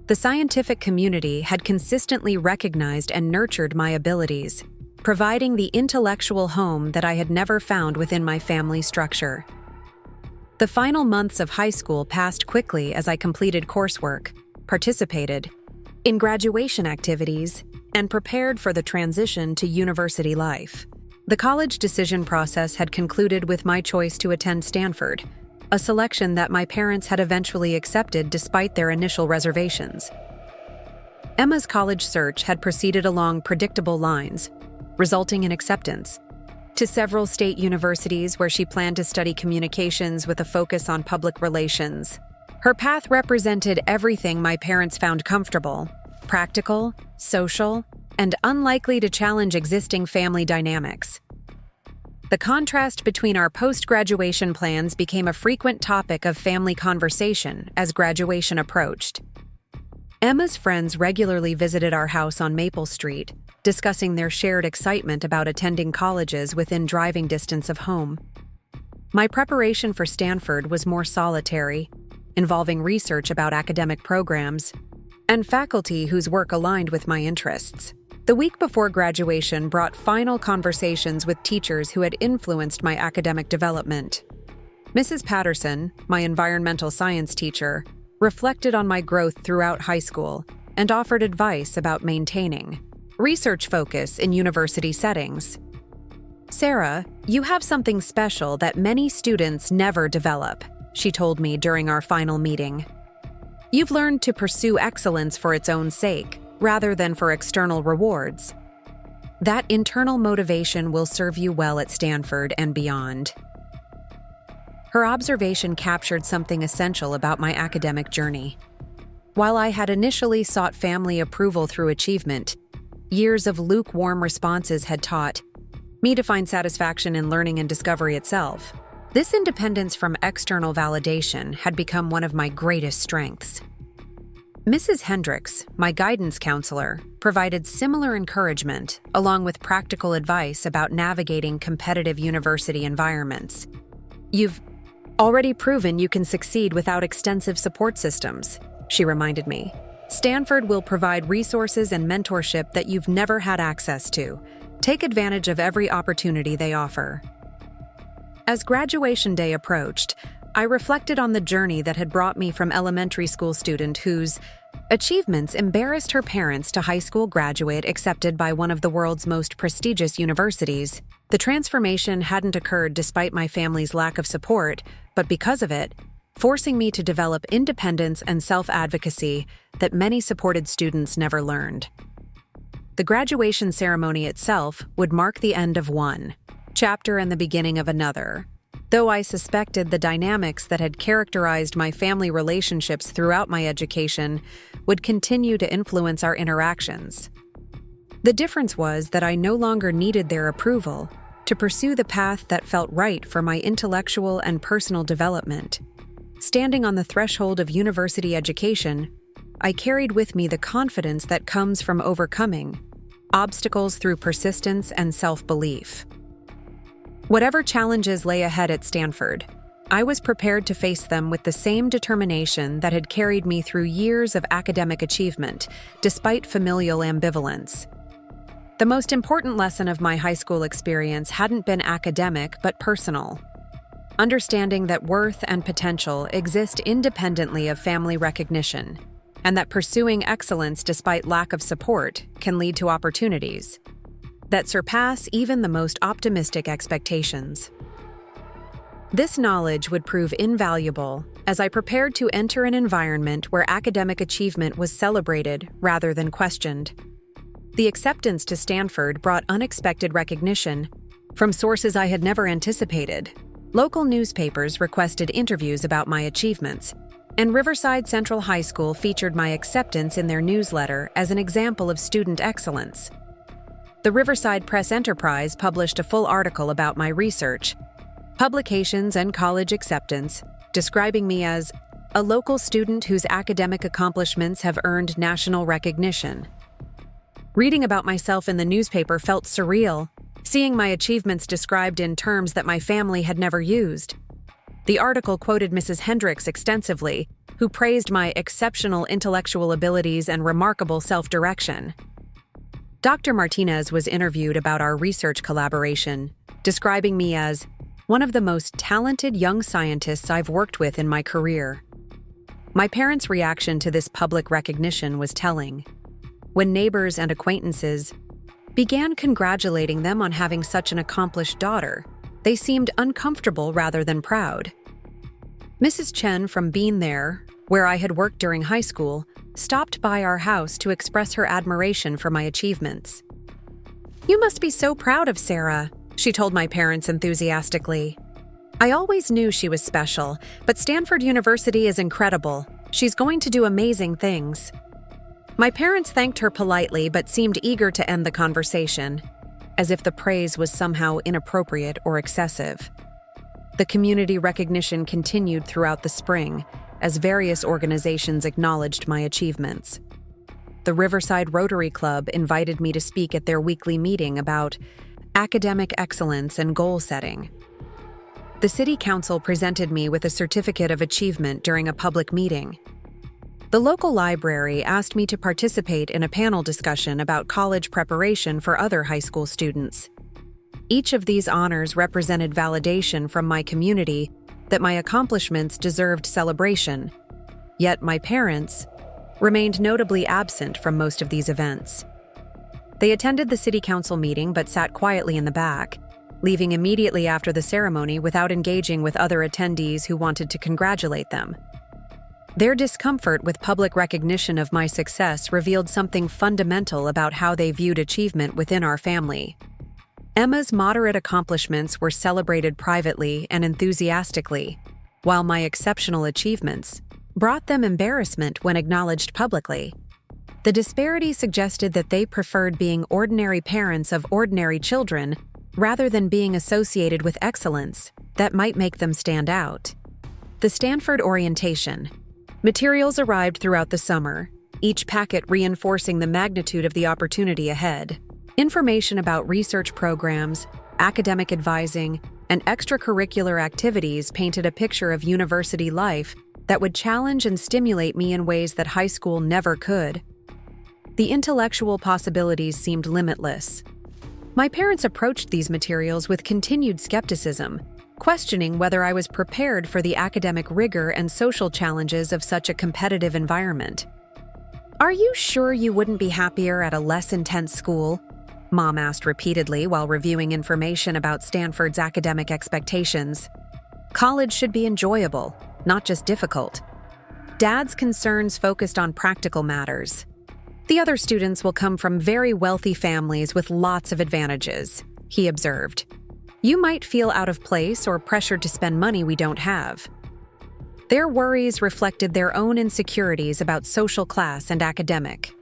The scientific community had consistently recognized and nurtured my abilities, providing the intellectual home that I had never found within my family structure. The final months of high school passed quickly as I completed coursework, participated in graduation activities, and prepared for the transition to university life. The college decision process had concluded with my choice to attend Stanford, a selection that my parents had eventually accepted despite their initial reservations. Emma's college search had proceeded along predictable lines, resulting in acceptance. to several state universities where she planned to study communications with a focus on public relations. Her path represented everything my parents found comfortable: practical, social, and unlikely to challenge existing family dynamics. The contrast between our post-graduation plans became a frequent topic of family conversation as graduation approached. Emma's friends regularly visited our house on Maple Street, discussing their shared excitement about attending colleges within driving distance of home. My preparation for Stanford was more solitary, involving research about academic programs and faculty whose work aligned with my interests. The week before graduation brought final conversations with teachers who had influenced my academic development. Mrs. Patterson, my environmental science teacher, reflected on my growth throughout high school and offered advice about maintaining research focus in university settings. "Sarah, you have something special that many students never develop," she told me during our final meeting. "You've learned to pursue excellence for its own sake, rather than for external rewards. That internal motivation will serve you well at Stanford and beyond." Her observation captured something essential about my academic journey. While I had initially sought family approval through achievement, years of lukewarm responses had taught me to find satisfaction in learning and discovery itself. This independence from external validation had become one of my greatest strengths. Mrs. Hendricks, my guidance counselor, provided similar encouragement, along with practical advice about navigating competitive university environments. "You've already proven you can succeed without extensive support systems," she reminded me. "Stanford will provide resources and mentorship that you've never had access to. Take advantage of every opportunity they offer." As graduation day approached, I reflected on the journey that had brought me from elementary school student whose achievements embarrassed her parents to high school graduate accepted by one of the world's most prestigious universities. The transformation hadn't occurred despite my family's lack of support, but because of it, forcing me to develop independence and self-advocacy that many supported students never learned. The graduation ceremony itself would mark the end of one chapter and the beginning of another. Though I suspected the dynamics that had characterized my family relationships throughout my education would continue to influence our interactions. The difference was that I no longer needed their approval to pursue the path that felt right for my intellectual and personal development. Standing on the threshold of university education, I carried with me the confidence that comes from overcoming obstacles through persistence and self-belief. Whatever challenges lay ahead at Stanford, I was prepared to face them with the same determination that had carried me through years of academic achievement, despite familial ambivalence. The most important lesson of my high school experience hadn't been academic but personal. Understanding that worth and potential exist independently of family recognition, and that pursuing excellence despite lack of support can lead to opportunities that surpass even the most optimistic expectations. This knowledge would prove invaluable as I prepared to enter an environment where academic achievement was celebrated rather than questioned. The acceptance to Stanford brought unexpected recognition from sources I had never anticipated. Local newspapers requested interviews about my achievements, and Riverside Central High School featured my acceptance in their newsletter as an example of student excellence. The Riverside Press Enterprise published a full article about my research, publications, and college acceptance, describing me as a local student whose academic accomplishments have earned national recognition. Reading about myself in the newspaper felt surreal, seeing my achievements described in terms that my family had never used. The article quoted Mrs. Hendricks extensively, who praised my exceptional intellectual abilities and remarkable self-direction. Dr. Martinez was interviewed about our research collaboration, describing me as one of the most talented young scientists I've worked with in my career. My parents' reaction to this public recognition was telling. When neighbors and acquaintances began congratulating them on having such an accomplished daughter, they seemed uncomfortable rather than proud. Mrs. Chen from Bean There, where I had worked during high school, stopped by our house to express her admiration for my achievements. "You must be so proud of Sarah," she told my parents enthusiastically. "I always knew she was special, but Stanford University is incredible. She's going to do amazing things." My parents thanked her politely but seemed eager to end the conversation, as if the praise was somehow inappropriate or excessive. The community recognition continued throughout the spring, as various organizations acknowledged my achievements. The Riverside Rotary Club invited me to speak at their weekly meeting about academic excellence and goal setting. The City Council presented me with a certificate of achievement during a public meeting. The local library asked me to participate in a panel discussion about college preparation for other high school students. Each of these honors represented validation from my community that my accomplishments deserved celebration, yet my parents remained notably absent from most of these events. They attended the City Council meeting but sat quietly in the back, leaving immediately after the ceremony without engaging with other attendees who wanted to congratulate them. Their discomfort with public recognition of my success revealed something fundamental about how they viewed achievement within our family. Emma's moderate accomplishments were celebrated privately and enthusiastically, while my exceptional achievements brought them embarrassment when acknowledged publicly. The disparity suggested that they preferred being ordinary parents of ordinary children rather than being associated with excellence that might make them stand out. The Stanford orientation. Materials arrived throughout the summer, each packet reinforcing the magnitude of the opportunity ahead. Information about research programs, academic advising, and extracurricular activities painted a picture of university life that would challenge and stimulate me in ways that high school never could. The intellectual possibilities seemed limitless. My parents approached these materials with continued skepticism, questioning whether I was prepared for the academic rigor and social challenges of such a competitive environment. "Are you sure you wouldn't be happier at a less intense school?" Mom asked repeatedly while reviewing information about Stanford's academic expectations. "College should be enjoyable, not just difficult." Dad's concerns focused on practical matters. "The other students will come from very wealthy families with lots of advantages," he observed. "You might feel out of place or pressured to spend money we don't have." Their worries reflected their own insecurities about social class and academic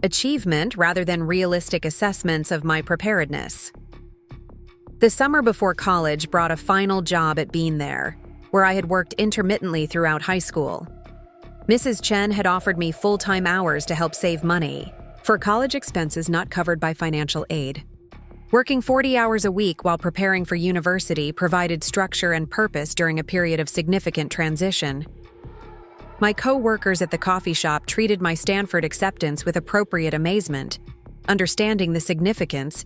achievement rather than realistic assessments of my preparedness. The summer before college brought a final job at Bean There, where I had worked intermittently throughout high school. Mrs. Chen had offered me full-time hours to help save money for college expenses not covered by financial aid. Working 40 hours a week while preparing for university provided structure and purpose during a period of significant transition. My co-workers at the coffee shop treated my Stanford acceptance with appropriate amazement, understanding the significance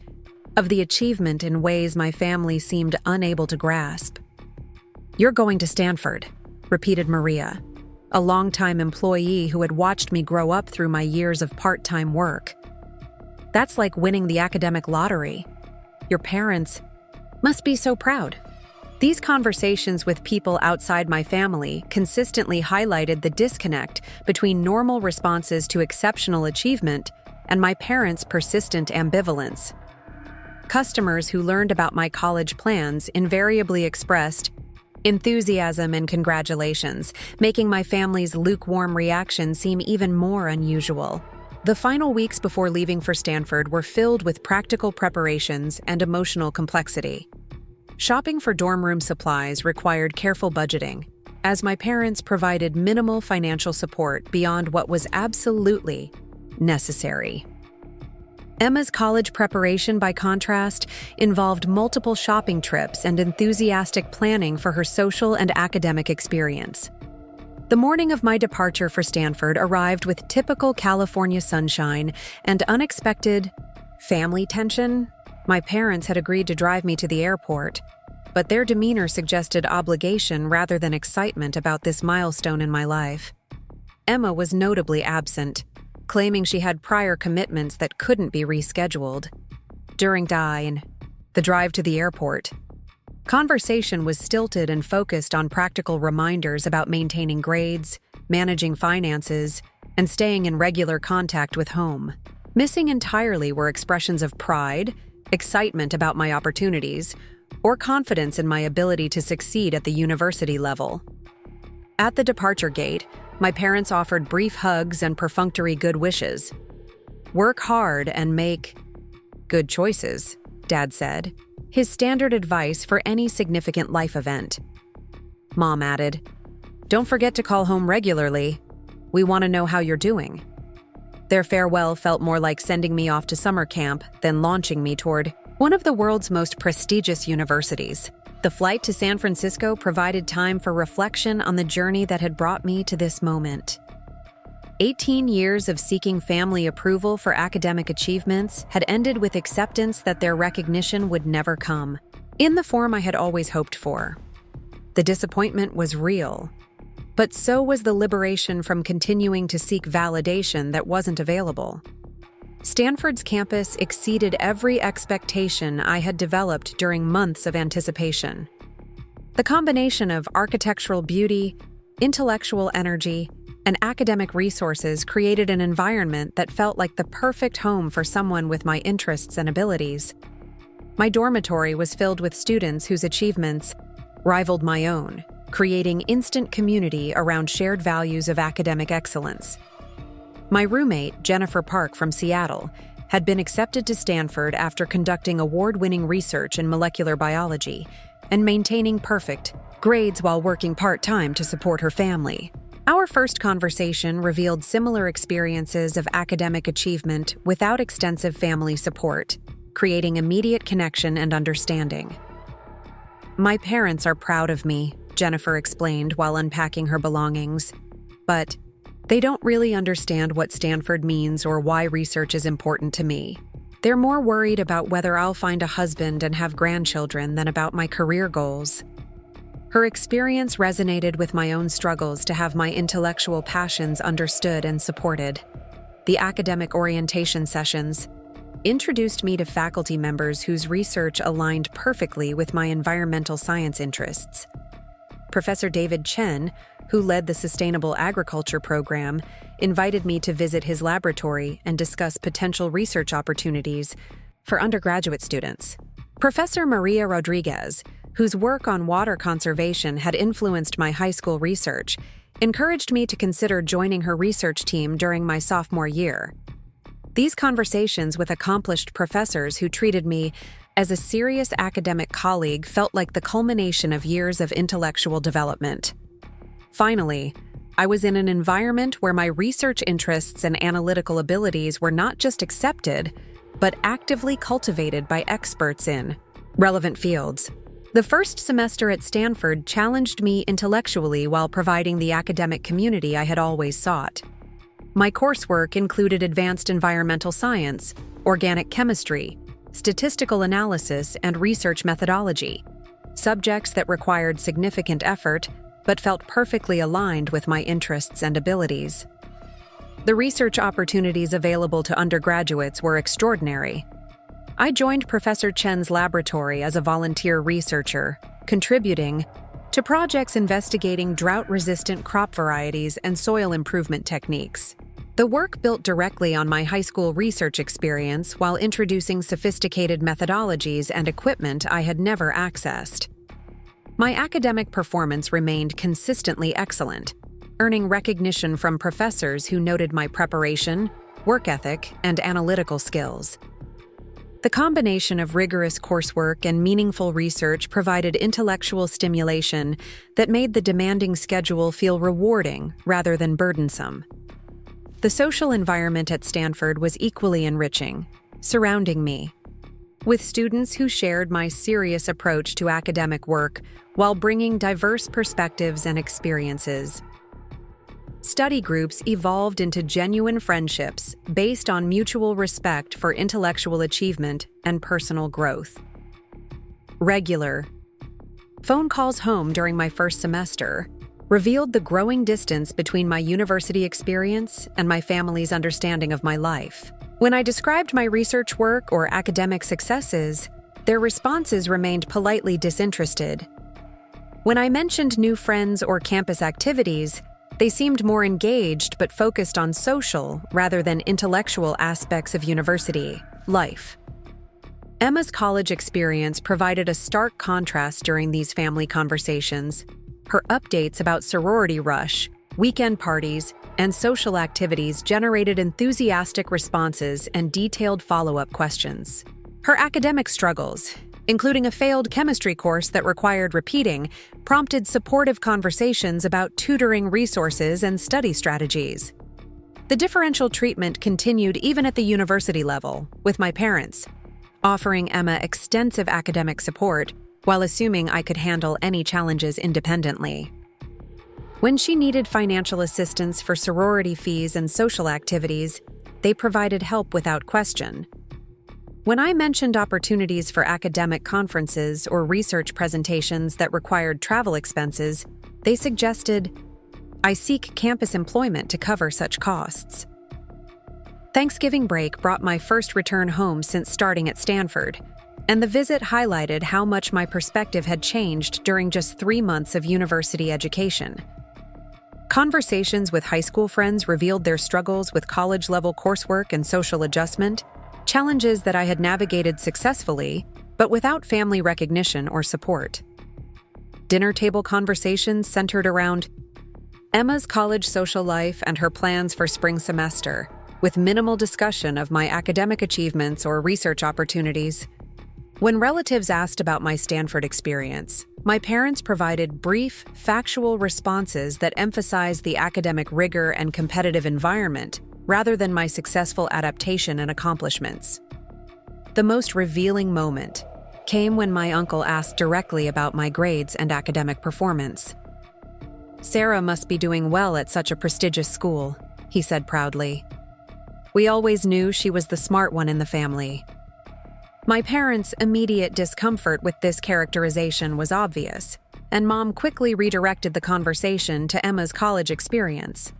of the achievement in ways my family seemed unable to grasp. "You're going to Stanford," repeated Maria, a longtime employee who had watched me grow up through my years of part-time work. "That's like winning the academic lottery. Your parents must be so proud." These conversations with people outside my family consistently highlighted the disconnect between normal responses to exceptional achievement and my parents' persistent ambivalence. Customers who learned about my college plans invariably expressed enthusiasm and congratulations, making my family's lukewarm reaction seem even more unusual. The final weeks before leaving for Stanford were filled with practical preparations and emotional complexity. Shopping for dorm room supplies required careful budgeting, as my parents provided minimal financial support beyond what was absolutely necessary. Emma's college preparation, by contrast, involved multiple shopping trips and enthusiastic planning for her social and academic experience. The morning of my departure for Stanford arrived with typical California sunshine and unexpected family tension. My parents had agreed to drive me to the airport, but their demeanor suggested obligation rather than excitement about this milestone in my life. Emma was notably absent, claiming she had prior commitments that couldn't be rescheduled. During the drive to the airport, conversation was stilted and focused on practical reminders about maintaining grades, managing finances, and staying in regular contact with home. Missing entirely were expressions of pride, excitement about my opportunities, or confidence in my ability to succeed at the university level. At the departure gate, my parents offered brief hugs and perfunctory good wishes. "Work hard and make good choices," Dad said, his standard advice for any significant life event. Mom added, "Don't forget to call home regularly. We want to know how you're doing." Their farewell felt more like sending me off to summer camp than launching me toward one of the world's most prestigious universities. The flight to San Francisco provided time for reflection on the journey that had brought me to this moment. 18 years of seeking family approval for academic achievements had ended with acceptance that their recognition would never come, in the form I had always hoped for. The disappointment was real, but so was the liberation from continuing to seek validation that wasn't available. Stanford's campus exceeded every expectation I had developed during months of anticipation. The combination of architectural beauty, intellectual energy, and academic resources created an environment that felt like the perfect home for someone with my interests and abilities. My dormitory was filled with students whose achievements rivaled my own, creating instant community around shared values of academic excellence. My roommate, Jennifer Park from Seattle, had been accepted to Stanford after conducting award-winning research in molecular biology and maintaining perfect grades while working part-time to support her family. Our first conversation revealed similar experiences of academic achievement without extensive family support, creating immediate connection and understanding. "My parents are proud of me," Jennifer explained while unpacking her belongings, "but they don't really understand what Stanford means or why research is important to me. They're more worried about whether I'll find a husband and have grandchildren than about my career goals." Her experience resonated with my own struggles to have my intellectual passions understood and supported. The academic orientation sessions introduced me to faculty members whose research aligned perfectly with my environmental science interests. Professor David Chen, who led the Sustainable Agriculture program, invited me to visit his laboratory and discuss potential research opportunities for undergraduate students. Professor Maria Rodriguez, whose work on water conservation had influenced my high school research, encouraged me to consider joining her research team during my sophomore year. These conversations with accomplished professors who treated me as a serious academic colleague felt like the culmination of years of intellectual development. Finally, I was in an environment where my research interests and analytical abilities were not just accepted, but actively cultivated by experts in relevant fields. The first semester at Stanford challenged me intellectually while providing the academic community I had always sought. My coursework included advanced environmental science, organic chemistry, statistical analysis, and research methodology, subjects that required significant effort but felt perfectly aligned with my interests and abilities. The research opportunities available to undergraduates were extraordinary. I joined Professor Chen's laboratory as a volunteer researcher, contributing to projects investigating drought-resistant crop varieties and soil improvement techniques. The work built directly on my high school research experience while introducing sophisticated methodologies and equipment I had never accessed. My academic performance remained consistently excellent, earning recognition from professors who noted my preparation, work ethic, and analytical skills. The combination of rigorous coursework and meaningful research provided intellectual stimulation that made the demanding schedule feel rewarding rather than burdensome. The social environment at Stanford was equally enriching, surrounding me with students who shared my serious approach to academic work while bringing diverse perspectives and experiences. Study groups evolved into genuine friendships based on mutual respect for intellectual achievement and personal growth. Regular phone calls home during my first semester revealed the growing distance between my university experience and my family's understanding of my life. When I described my research work or academic successes, their responses remained politely disinterested. When I mentioned new friends or campus activities, they seemed more engaged but focused on social rather than intellectual aspects of university life. Emma's college experience provided a stark contrast during these family conversations. Her updates about sorority rush, weekend parties, and social activities generated enthusiastic responses and detailed follow-up questions. Her academic struggles, including a failed chemistry course that required repeating, prompted supportive conversations about tutoring resources and study strategies. The differential treatment continued even at the university level, with my parents offering Emma extensive academic support while assuming I could handle any challenges independently. When she needed financial assistance for sorority fees and social activities, they provided help without question. When I mentioned opportunities for academic conferences or research presentations that required travel expenses, they suggested I seek campus employment to cover such costs. Thanksgiving break brought my first return home since starting at Stanford, and the visit highlighted how much my perspective had changed during just 3 months of university education. Conversations with high school friends revealed their struggles with college-level coursework and social adjustment, challenges that I had navigated successfully, but without family recognition or support. Dinner table conversations centered around Emma's college social life and her plans for spring semester, with minimal discussion of my academic achievements or research opportunities. When relatives asked about my Stanford experience, my parents provided brief, factual responses that emphasized the academic rigor and competitive environment rather than my successful adaptation and accomplishments. The most revealing moment came when my uncle asked directly about my grades and academic performance. "Sarah must be doing well at such a prestigious school," he said proudly. "We always knew she was the smart one in the family." My parents' immediate discomfort with this characterization was obvious, and Mom quickly redirected the conversation to Emma's college experience.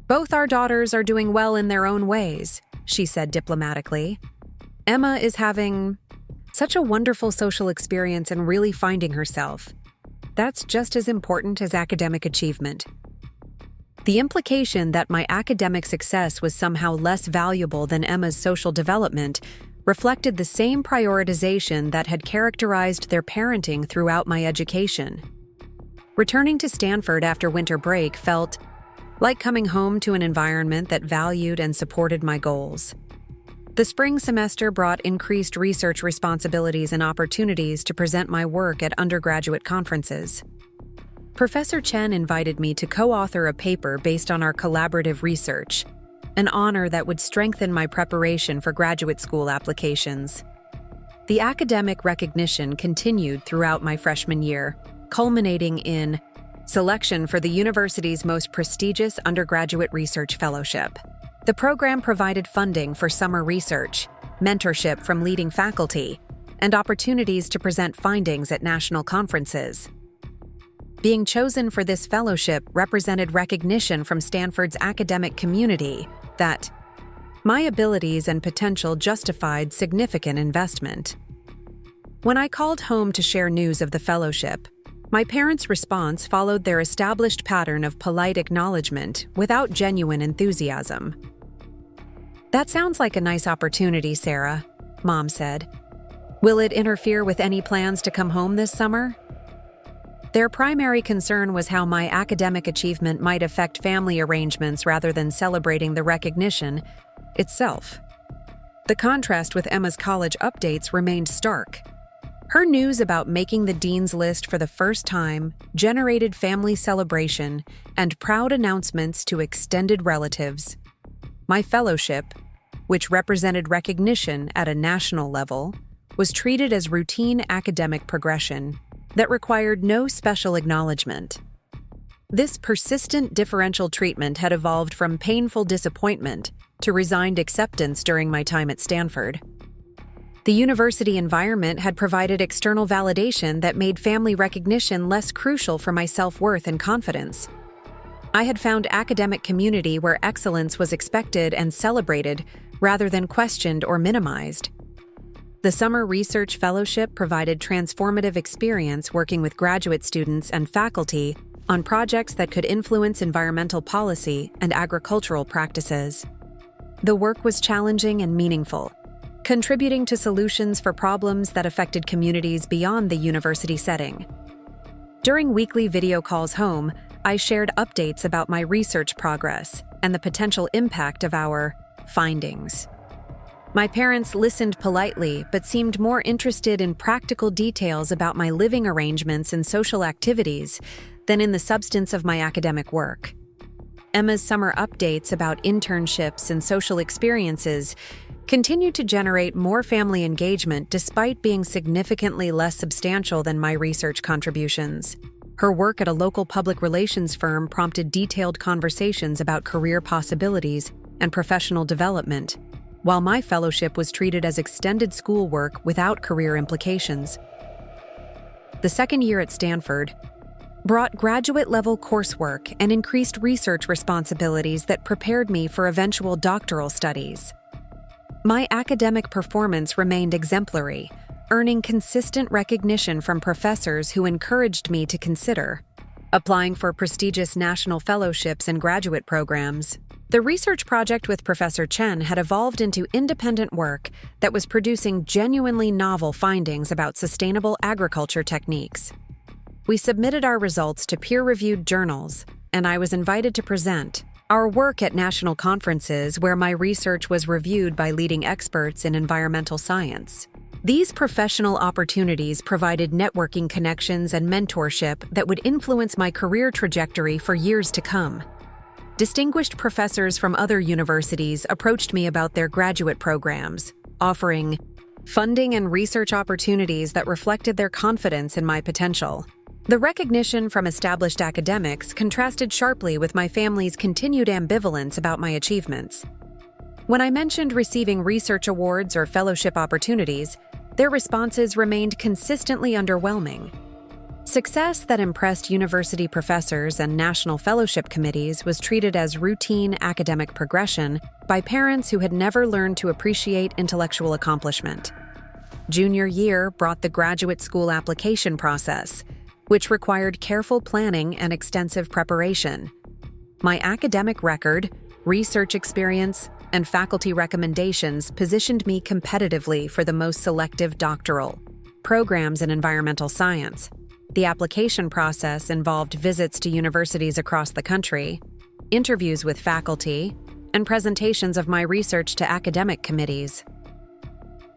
"Both our daughters are doing well in their own ways," she said diplomatically. "Emma is having such a wonderful social experience and really finding herself. That's just as important as academic achievement." The implication that my academic success was somehow less valuable than Emma's social development reflected the same prioritization that had characterized their parenting throughout my education. Returning to Stanford after winter break felt like coming home to an environment that valued and supported my goals. The spring semester brought increased research responsibilities and opportunities to present my work at undergraduate conferences. Professor Chen invited me to co-author a paper based on our collaborative research, an honor that would strengthen my preparation for graduate school applications. The academic recognition continued throughout my freshman year, culminating in selection for the university's most prestigious undergraduate research fellowship. The program provided funding for summer research, mentorship from leading faculty, and opportunities to present findings at national conferences. Being chosen for this fellowship represented recognition from Stanford's academic community that my abilities and potential justified significant investment. When I called home to share news of the fellowship, my parents' response followed their established pattern of polite acknowledgement without genuine enthusiasm. "That sounds like a nice opportunity, Sarah," Mom said. "Will it interfere with any plans to come home this summer?" Their primary concern was how my academic achievement might affect family arrangements rather than celebrating the recognition itself. The contrast with Emma's college updates remained stark. Her news about making the dean's list for the first time generated family celebration and proud announcements to extended relatives. My fellowship, which represented recognition at a national level, was treated as routine academic progression that required no special acknowledgement. This persistent differential treatment had evolved from painful disappointment to resigned acceptance during my time at Stanford. The university environment had provided external validation that made family recognition less crucial for my self-worth and confidence. I had found academic community where excellence was expected and celebrated rather than questioned or minimized. The Summer Research Fellowship provided transformative experience working with graduate students and faculty on projects that could influence environmental policy and agricultural practices. The work was challenging and meaningful, contributing to solutions for problems that affected communities beyond the university setting. During weekly video calls home, I shared updates about my research progress and the potential impact of our findings. My parents listened politely but seemed more interested in practical details about my living arrangements and social activities than in the substance of my academic work. Emma's summer updates about internships and social experiences continued to generate more family engagement despite being significantly less substantial than my research contributions. Her work at a local public relations firm prompted detailed conversations about career possibilities and professional development, while my fellowship was treated as extended schoolwork without career implications. The second year at Stanford brought graduate-level coursework and increased research responsibilities that prepared me for eventual doctoral studies. My academic performance remained exemplary, earning consistent recognition from professors who encouraged me to consider applying for prestigious national fellowships and graduate programs. The research project with Professor Chen had evolved into independent work that was producing genuinely novel findings about sustainable agriculture techniques. We submitted our results to peer-reviewed journals, and I was invited to present our work at national conferences where my research was reviewed by leading experts in environmental science. These professional opportunities provided networking connections and mentorship that would influence my career trajectory for years to come. Distinguished professors from other universities approached me about their graduate programs, offering funding and research opportunities that reflected their confidence in my potential. The recognition from established academics contrasted sharply with my family's continued ambivalence about my achievements. When I mentioned receiving research awards or fellowship opportunities, their responses remained consistently underwhelming. Success that impressed university professors and national fellowship committees was treated as routine academic progression by parents who had never learned to appreciate intellectual accomplishment. Junior year brought the graduate school application process, which required careful planning and extensive preparation. My academic record, research experience, and faculty recommendations positioned me competitively for the most selective doctoral programs in environmental science. The application process involved visits to universities across the country, interviews with faculty, and presentations of my research to academic committees.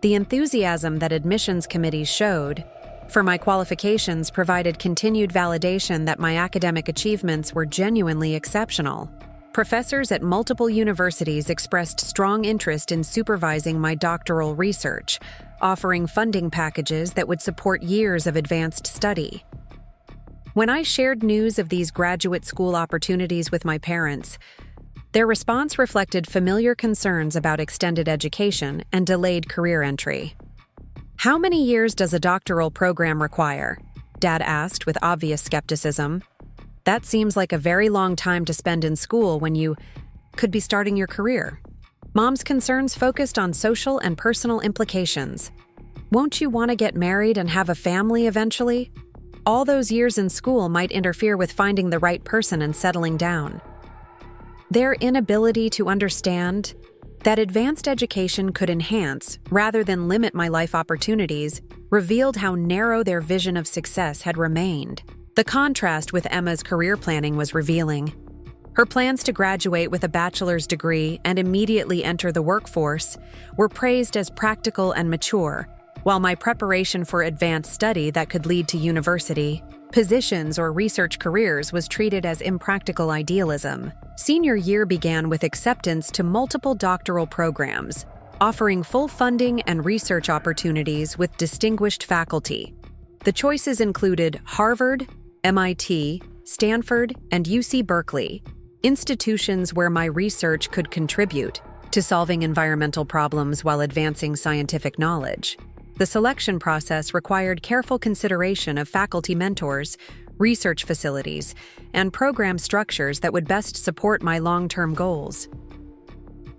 The enthusiasm that admissions committees showed for my qualifications provided continued validation that my academic achievements were genuinely exceptional. Professors at multiple universities expressed strong interest in supervising my doctoral research, offering funding packages that would support years of advanced study. When I shared news of these graduate school opportunities with my parents, their response reflected familiar concerns about extended education and delayed career entry. "How many years does a doctoral program require?" Dad asked with obvious skepticism. "That seems like a very long time to spend in school when you could be starting your career." Mom's concerns focused on social and personal implications. "Won't you want to get married and have a family eventually? All those years in school might interfere with finding the right person and settling down." Their inability to understand that advanced education could enhance rather than limit my life opportunities revealed how narrow their vision of success had remained. The contrast with Emma's career planning was revealing. Her plans to graduate with a bachelor's degree and immediately enter the workforce were praised as practical and mature, while my preparation for advanced study that could lead to university positions or research careers was treated as impractical idealism. Senior year began with acceptance to multiple doctoral programs, offering full funding and research opportunities with distinguished faculty. The choices included Harvard, MIT, Stanford, and UC Berkeley, institutions where my research could contribute to solving environmental problems while advancing scientific knowledge. The selection process required careful consideration of faculty mentors, research facilities, and program structures that would best support my long-term goals.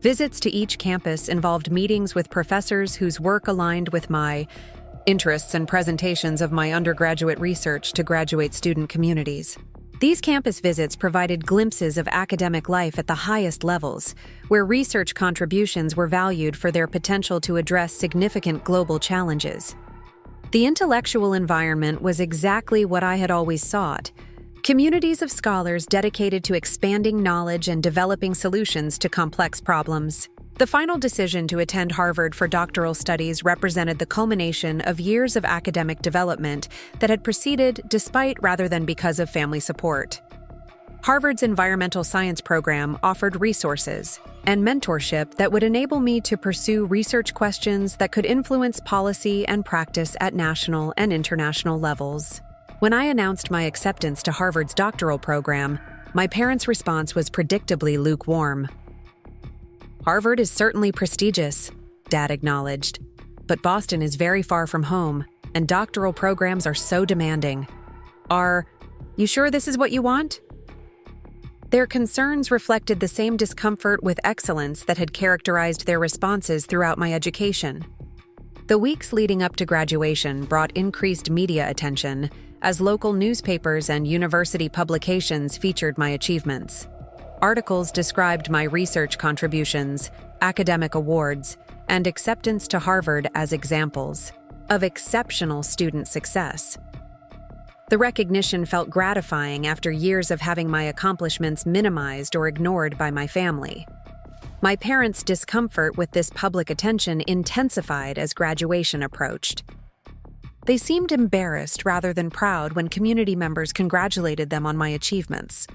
Visits to each campus involved meetings with professors whose work aligned with my interests and presentations of my undergraduate research to graduate student communities. These campus visits provided glimpses of academic life at the highest levels, where research contributions were valued for their potential to address significant global challenges. The intellectual environment was exactly what I had always sought: communities of scholars dedicated to expanding knowledge and developing solutions to complex problems. The final decision to attend Harvard for doctoral studies represented the culmination of years of academic development that had proceeded despite rather than because of family support. Harvard's environmental science program offered resources and mentorship that would enable me to pursue research questions that could influence policy and practice at national and international levels. When I announced my acceptance to Harvard's doctoral program, my parents' response was predictably lukewarm. "Harvard is certainly prestigious," Dad acknowledged, "but Boston is very far from home, and doctoral programs are so demanding. Are you sure this is what you want?" Their concerns reflected the same discomfort with excellence that had characterized their responses throughout my education. The weeks leading up to graduation brought increased media attention as local newspapers and university publications featured my achievements. Articles described my research contributions, academic awards, and acceptance to Harvard as examples of exceptional student success. The recognition felt gratifying after years of having my accomplishments minimized or ignored by my family. My parents' discomfort with this public attention intensified as graduation approached. They seemed embarrassed rather than proud when community members congratulated them on my achievements,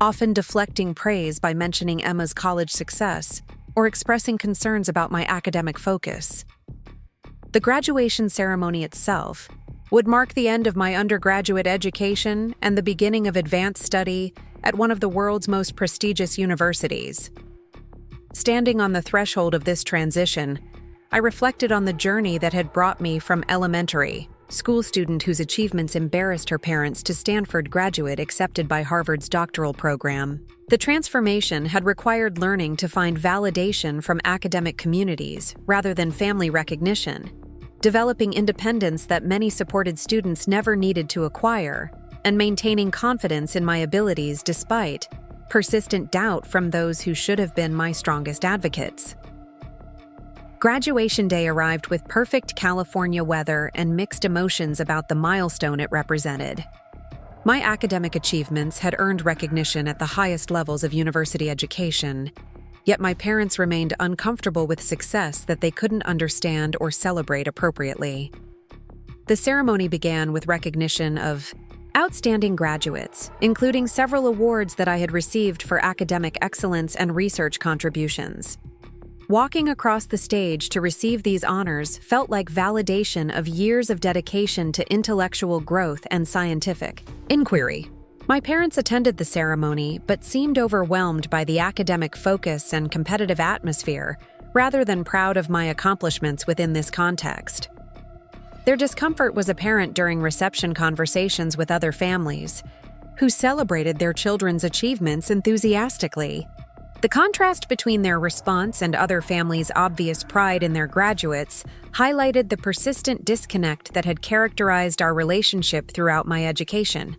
often deflecting praise by mentioning Emma's college success or expressing concerns about my academic focus. The graduation ceremony itself would mark the end of my undergraduate education and the beginning of advanced study at one of the world's most prestigious universities. Standing on the threshold of this transition, I reflected on the journey that had brought me from elementary school student whose achievements embarrassed her parents to Stanford graduate accepted by Harvard's doctoral program. The transformation had required learning to find validation from academic communities rather than family recognition, developing independence that many supported students never needed to acquire, and maintaining confidence in my abilities despite persistent doubt from those who should have been my strongest advocates. Graduation day arrived with perfect California weather and mixed emotions about the milestone it represented. My academic achievements had earned recognition at the highest levels of university education, yet my parents remained uncomfortable with success that they couldn't understand or celebrate appropriately. The ceremony began with recognition of outstanding graduates, including several awards that I had received for academic excellence and research contributions. Walking across the stage to receive these honors felt like validation of years of dedication to intellectual growth and scientific inquiry. My parents attended the ceremony but seemed overwhelmed by the academic focus and competitive atmosphere, rather than proud of my accomplishments within this context. Their discomfort was apparent during reception conversations with other families, who celebrated their children's achievements enthusiastically. The contrast between their response and other families' obvious pride in their graduates highlighted the persistent disconnect that had characterized our relationship throughout my education.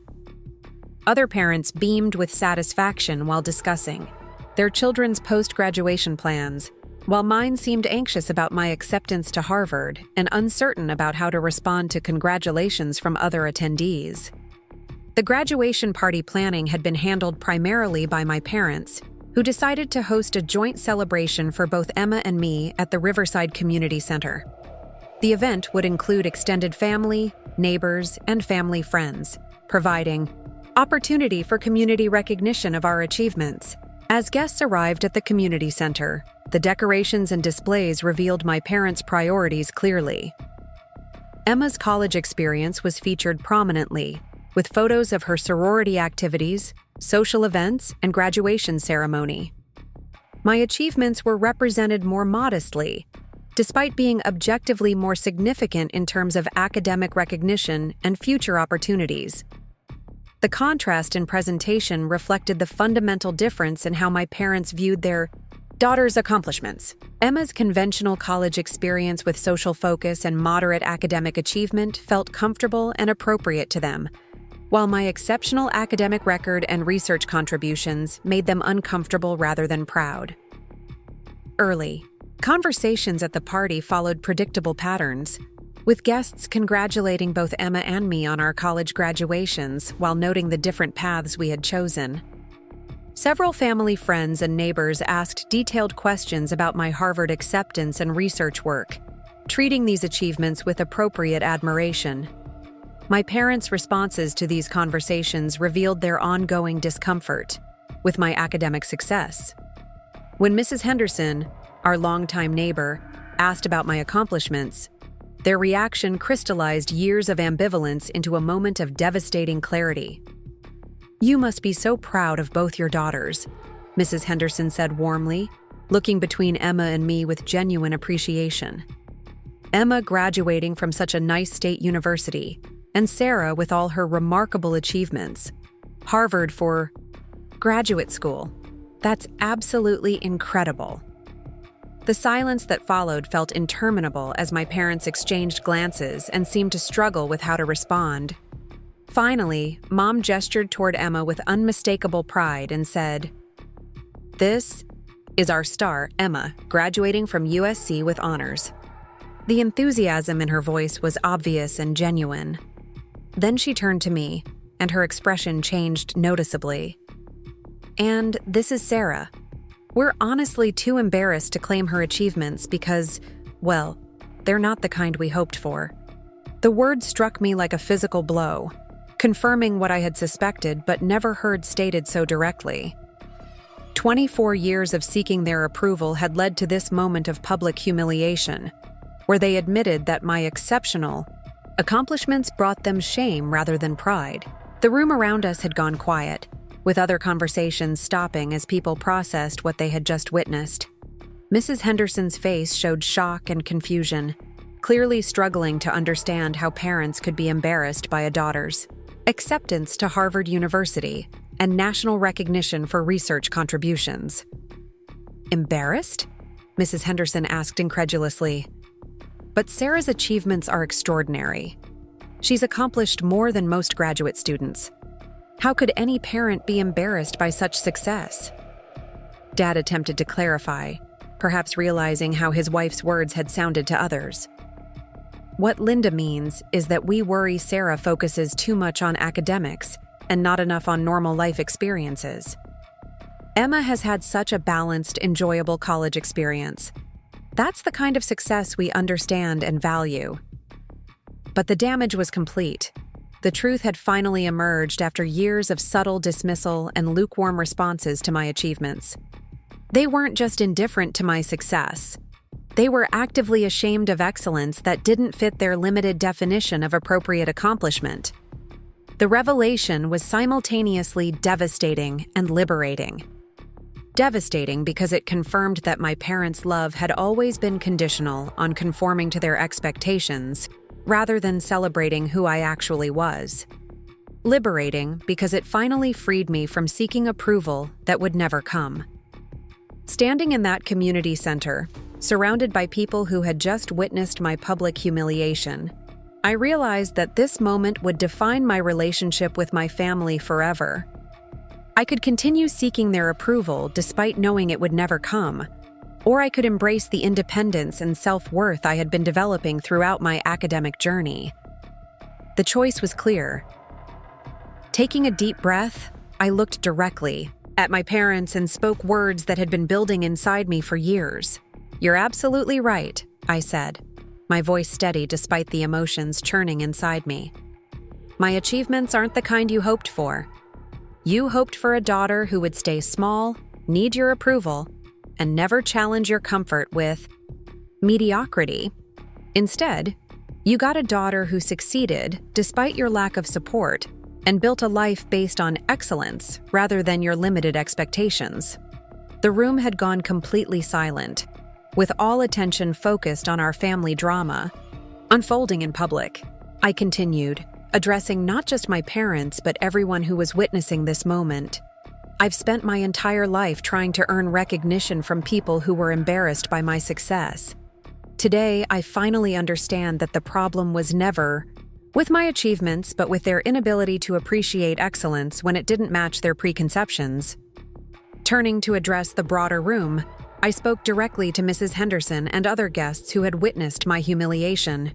Other parents beamed with satisfaction while discussing their children's post-graduation plans, while mine seemed anxious about my acceptance to Harvard and uncertain about how to respond to congratulations from other attendees. The graduation party planning had been handled primarily by my parents, who decided to host a joint celebration for both Emma and me at the Riverside Community Center. The event would include extended family, neighbors, and family friends, providing opportunity for community recognition of our achievements. As guests arrived at the community center, the decorations and displays revealed my parents' priorities clearly. Emma's college experience was featured prominently, with photos of her sorority activities, social events, and graduation ceremony. My achievements were represented more modestly, despite being objectively more significant in terms of academic recognition and future opportunities. The contrast in presentation reflected the fundamental difference in how my parents viewed their daughter's accomplishments. Emma's conventional college experience with social focus and moderate academic achievement felt comfortable and appropriate to them, while my exceptional academic record and research contributions made them uncomfortable rather than proud. Early conversations at the party followed predictable patterns, with guests congratulating both Emma and me on our college graduations while noting the different paths we had chosen. Several family friends and neighbors asked detailed questions about my Harvard acceptance and research work, treating these achievements with appropriate admiration. My parents' responses to these conversations revealed their ongoing discomfort with my academic success. When Mrs. Henderson, our longtime neighbor, asked about my accomplishments, their reaction crystallized years of ambivalence into a moment of devastating clarity. "You must be so proud of both your daughters," Mrs. Henderson said warmly, looking between Emma and me with genuine appreciation. Emma graduating from such a nice state university, and Sarah with all her remarkable achievements. Harvard for graduate school. That's absolutely incredible. The silence that followed felt interminable as my parents exchanged glances and seemed to struggle with how to respond. Finally, Mom gestured toward Emma with unmistakable pride and said, "This is our star, Emma, graduating from USC with honors." The enthusiasm in her voice was obvious and genuine. Then she turned to me, and her expression changed noticeably. "And this is Sarah. We're honestly too embarrassed to claim her achievements because, well, they're not the kind we hoped for." The word struck me like a physical blow, confirming what I had suspected but never heard stated so directly. 24 years of seeking their approval had led to this moment of public humiliation, where they admitted that my exceptional accomplishments brought them shame rather than pride. The room around us had gone quiet, with other conversations stopping as people processed what they had just witnessed. Mrs. Henderson's face showed shock and confusion, clearly struggling to understand how parents could be embarrassed by a daughter's acceptance to Harvard University and national recognition for research contributions. "Embarrassed?" Mrs. Henderson asked incredulously. "But Sarah's achievements are extraordinary. She's accomplished more than most graduate students. How could any parent be embarrassed by such success?" Dad attempted to clarify, perhaps realizing how his wife's words had sounded to others. "What Linda means is that we worry Sarah focuses too much on academics and not enough on normal life experiences. Emma has had such a balanced, enjoyable college experience. That's the kind of success we understand and value." But the damage was complete. The truth had finally emerged after years of subtle dismissal and lukewarm responses to my achievements. They weren't just indifferent to my success. They were actively ashamed of excellence that didn't fit their limited definition of appropriate accomplishment. The revelation was simultaneously devastating and liberating. Devastating because it confirmed that my parents' love had always been conditional on conforming to their expectations, rather than celebrating who I actually was. Liberating because it finally freed me from seeking approval that would never come. Standing in that community center, surrounded by people who had just witnessed my public humiliation, I realized that this moment would define my relationship with my family forever. I could continue seeking their approval despite knowing it would never come, or I could embrace the independence and self-worth I had been developing throughout my academic journey. The choice was clear. Taking a deep breath, I looked directly at my parents and spoke words that had been building inside me for years. "You're absolutely right," I said, my voice steady despite the emotions churning inside me. "My achievements aren't the kind you hoped for. You hoped for a daughter who would stay small, need your approval, and never challenge your comfort with mediocrity. Instead, you got a daughter who succeeded despite your lack of support and built a life based on excellence rather than your limited expectations." The room had gone completely silent, with all attention focused on our family drama unfolding in public. I continued, addressing not just my parents but everyone who was witnessing this moment. "I've spent my entire life trying to earn recognition from people who were embarrassed by my success. Today, I finally understand that the problem was never with my achievements, but with their inability to appreciate excellence when it didn't match their preconceptions. Turning to address the broader room, I spoke directly to Mrs. Henderson and other guests who had witnessed my humiliation.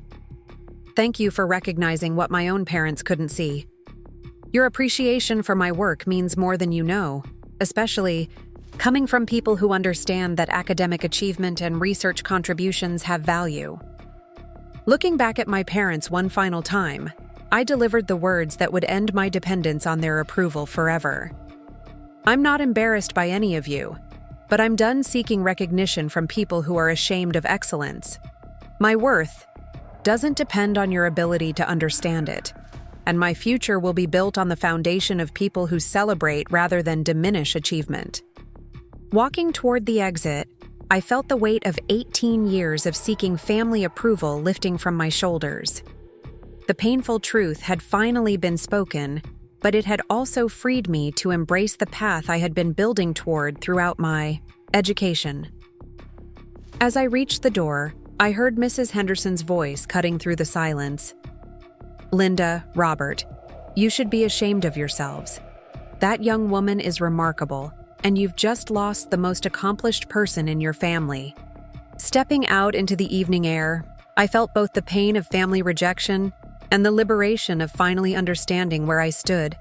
Thank you for recognizing what my own parents couldn't see. Your appreciation for my work means more than you know, especially coming from people who understand that academic achievement and research contributions have value. Looking back at my parents one final time, I delivered the words that would end my dependence on their approval forever. I'm not embarrassed by any of you, but I'm done seeking recognition from people who are ashamed of excellence. My worth doesn't depend on your ability to understand it, and my future will be built on the foundation of people who celebrate rather than diminish achievement. Walking toward the exit, I felt the weight of 18 years of seeking family approval lifting from my shoulders. The painful truth had finally been spoken, but it had also freed me to embrace the path I had been building toward throughout my education. As I reached the door, I heard Mrs. Henderson's voice cutting through the silence. Linda, Robert, you should be ashamed of yourselves. That young woman is remarkable, and you've just lost the most accomplished person in your family. Stepping out into the evening air, I felt both the pain of family rejection and the liberation of finally understanding where I stood.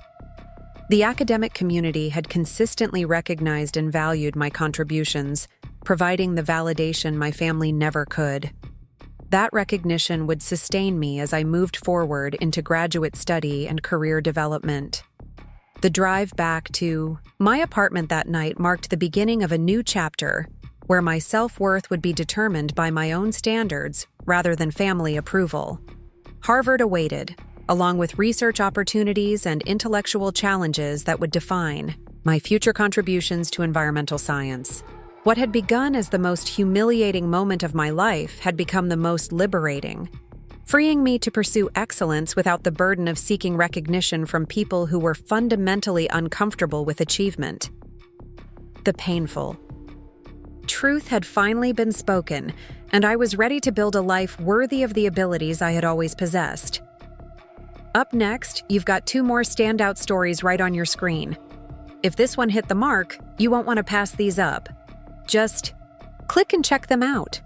The academic community had consistently recognized and valued my contributions, providing the validation my family never could. That recognition would sustain me as I moved forward into graduate study and career development. The drive back to my apartment that night marked the beginning of a new chapter where my self-worth would be determined by my own standards rather than family approval. Harvard awaited, along with research opportunities and intellectual challenges that would define my future contributions to environmental science. What had begun as the most humiliating moment of my life had become the most liberating, freeing me to pursue excellence without the burden of seeking recognition from people who were fundamentally uncomfortable with achievement. The painful truth had finally been spoken, and I was ready to build a life worthy of the abilities I had always possessed. Up next, you've got 2 more standout stories right on your screen. If this one hit the mark, you won't want to pass these up. Just click and check them out.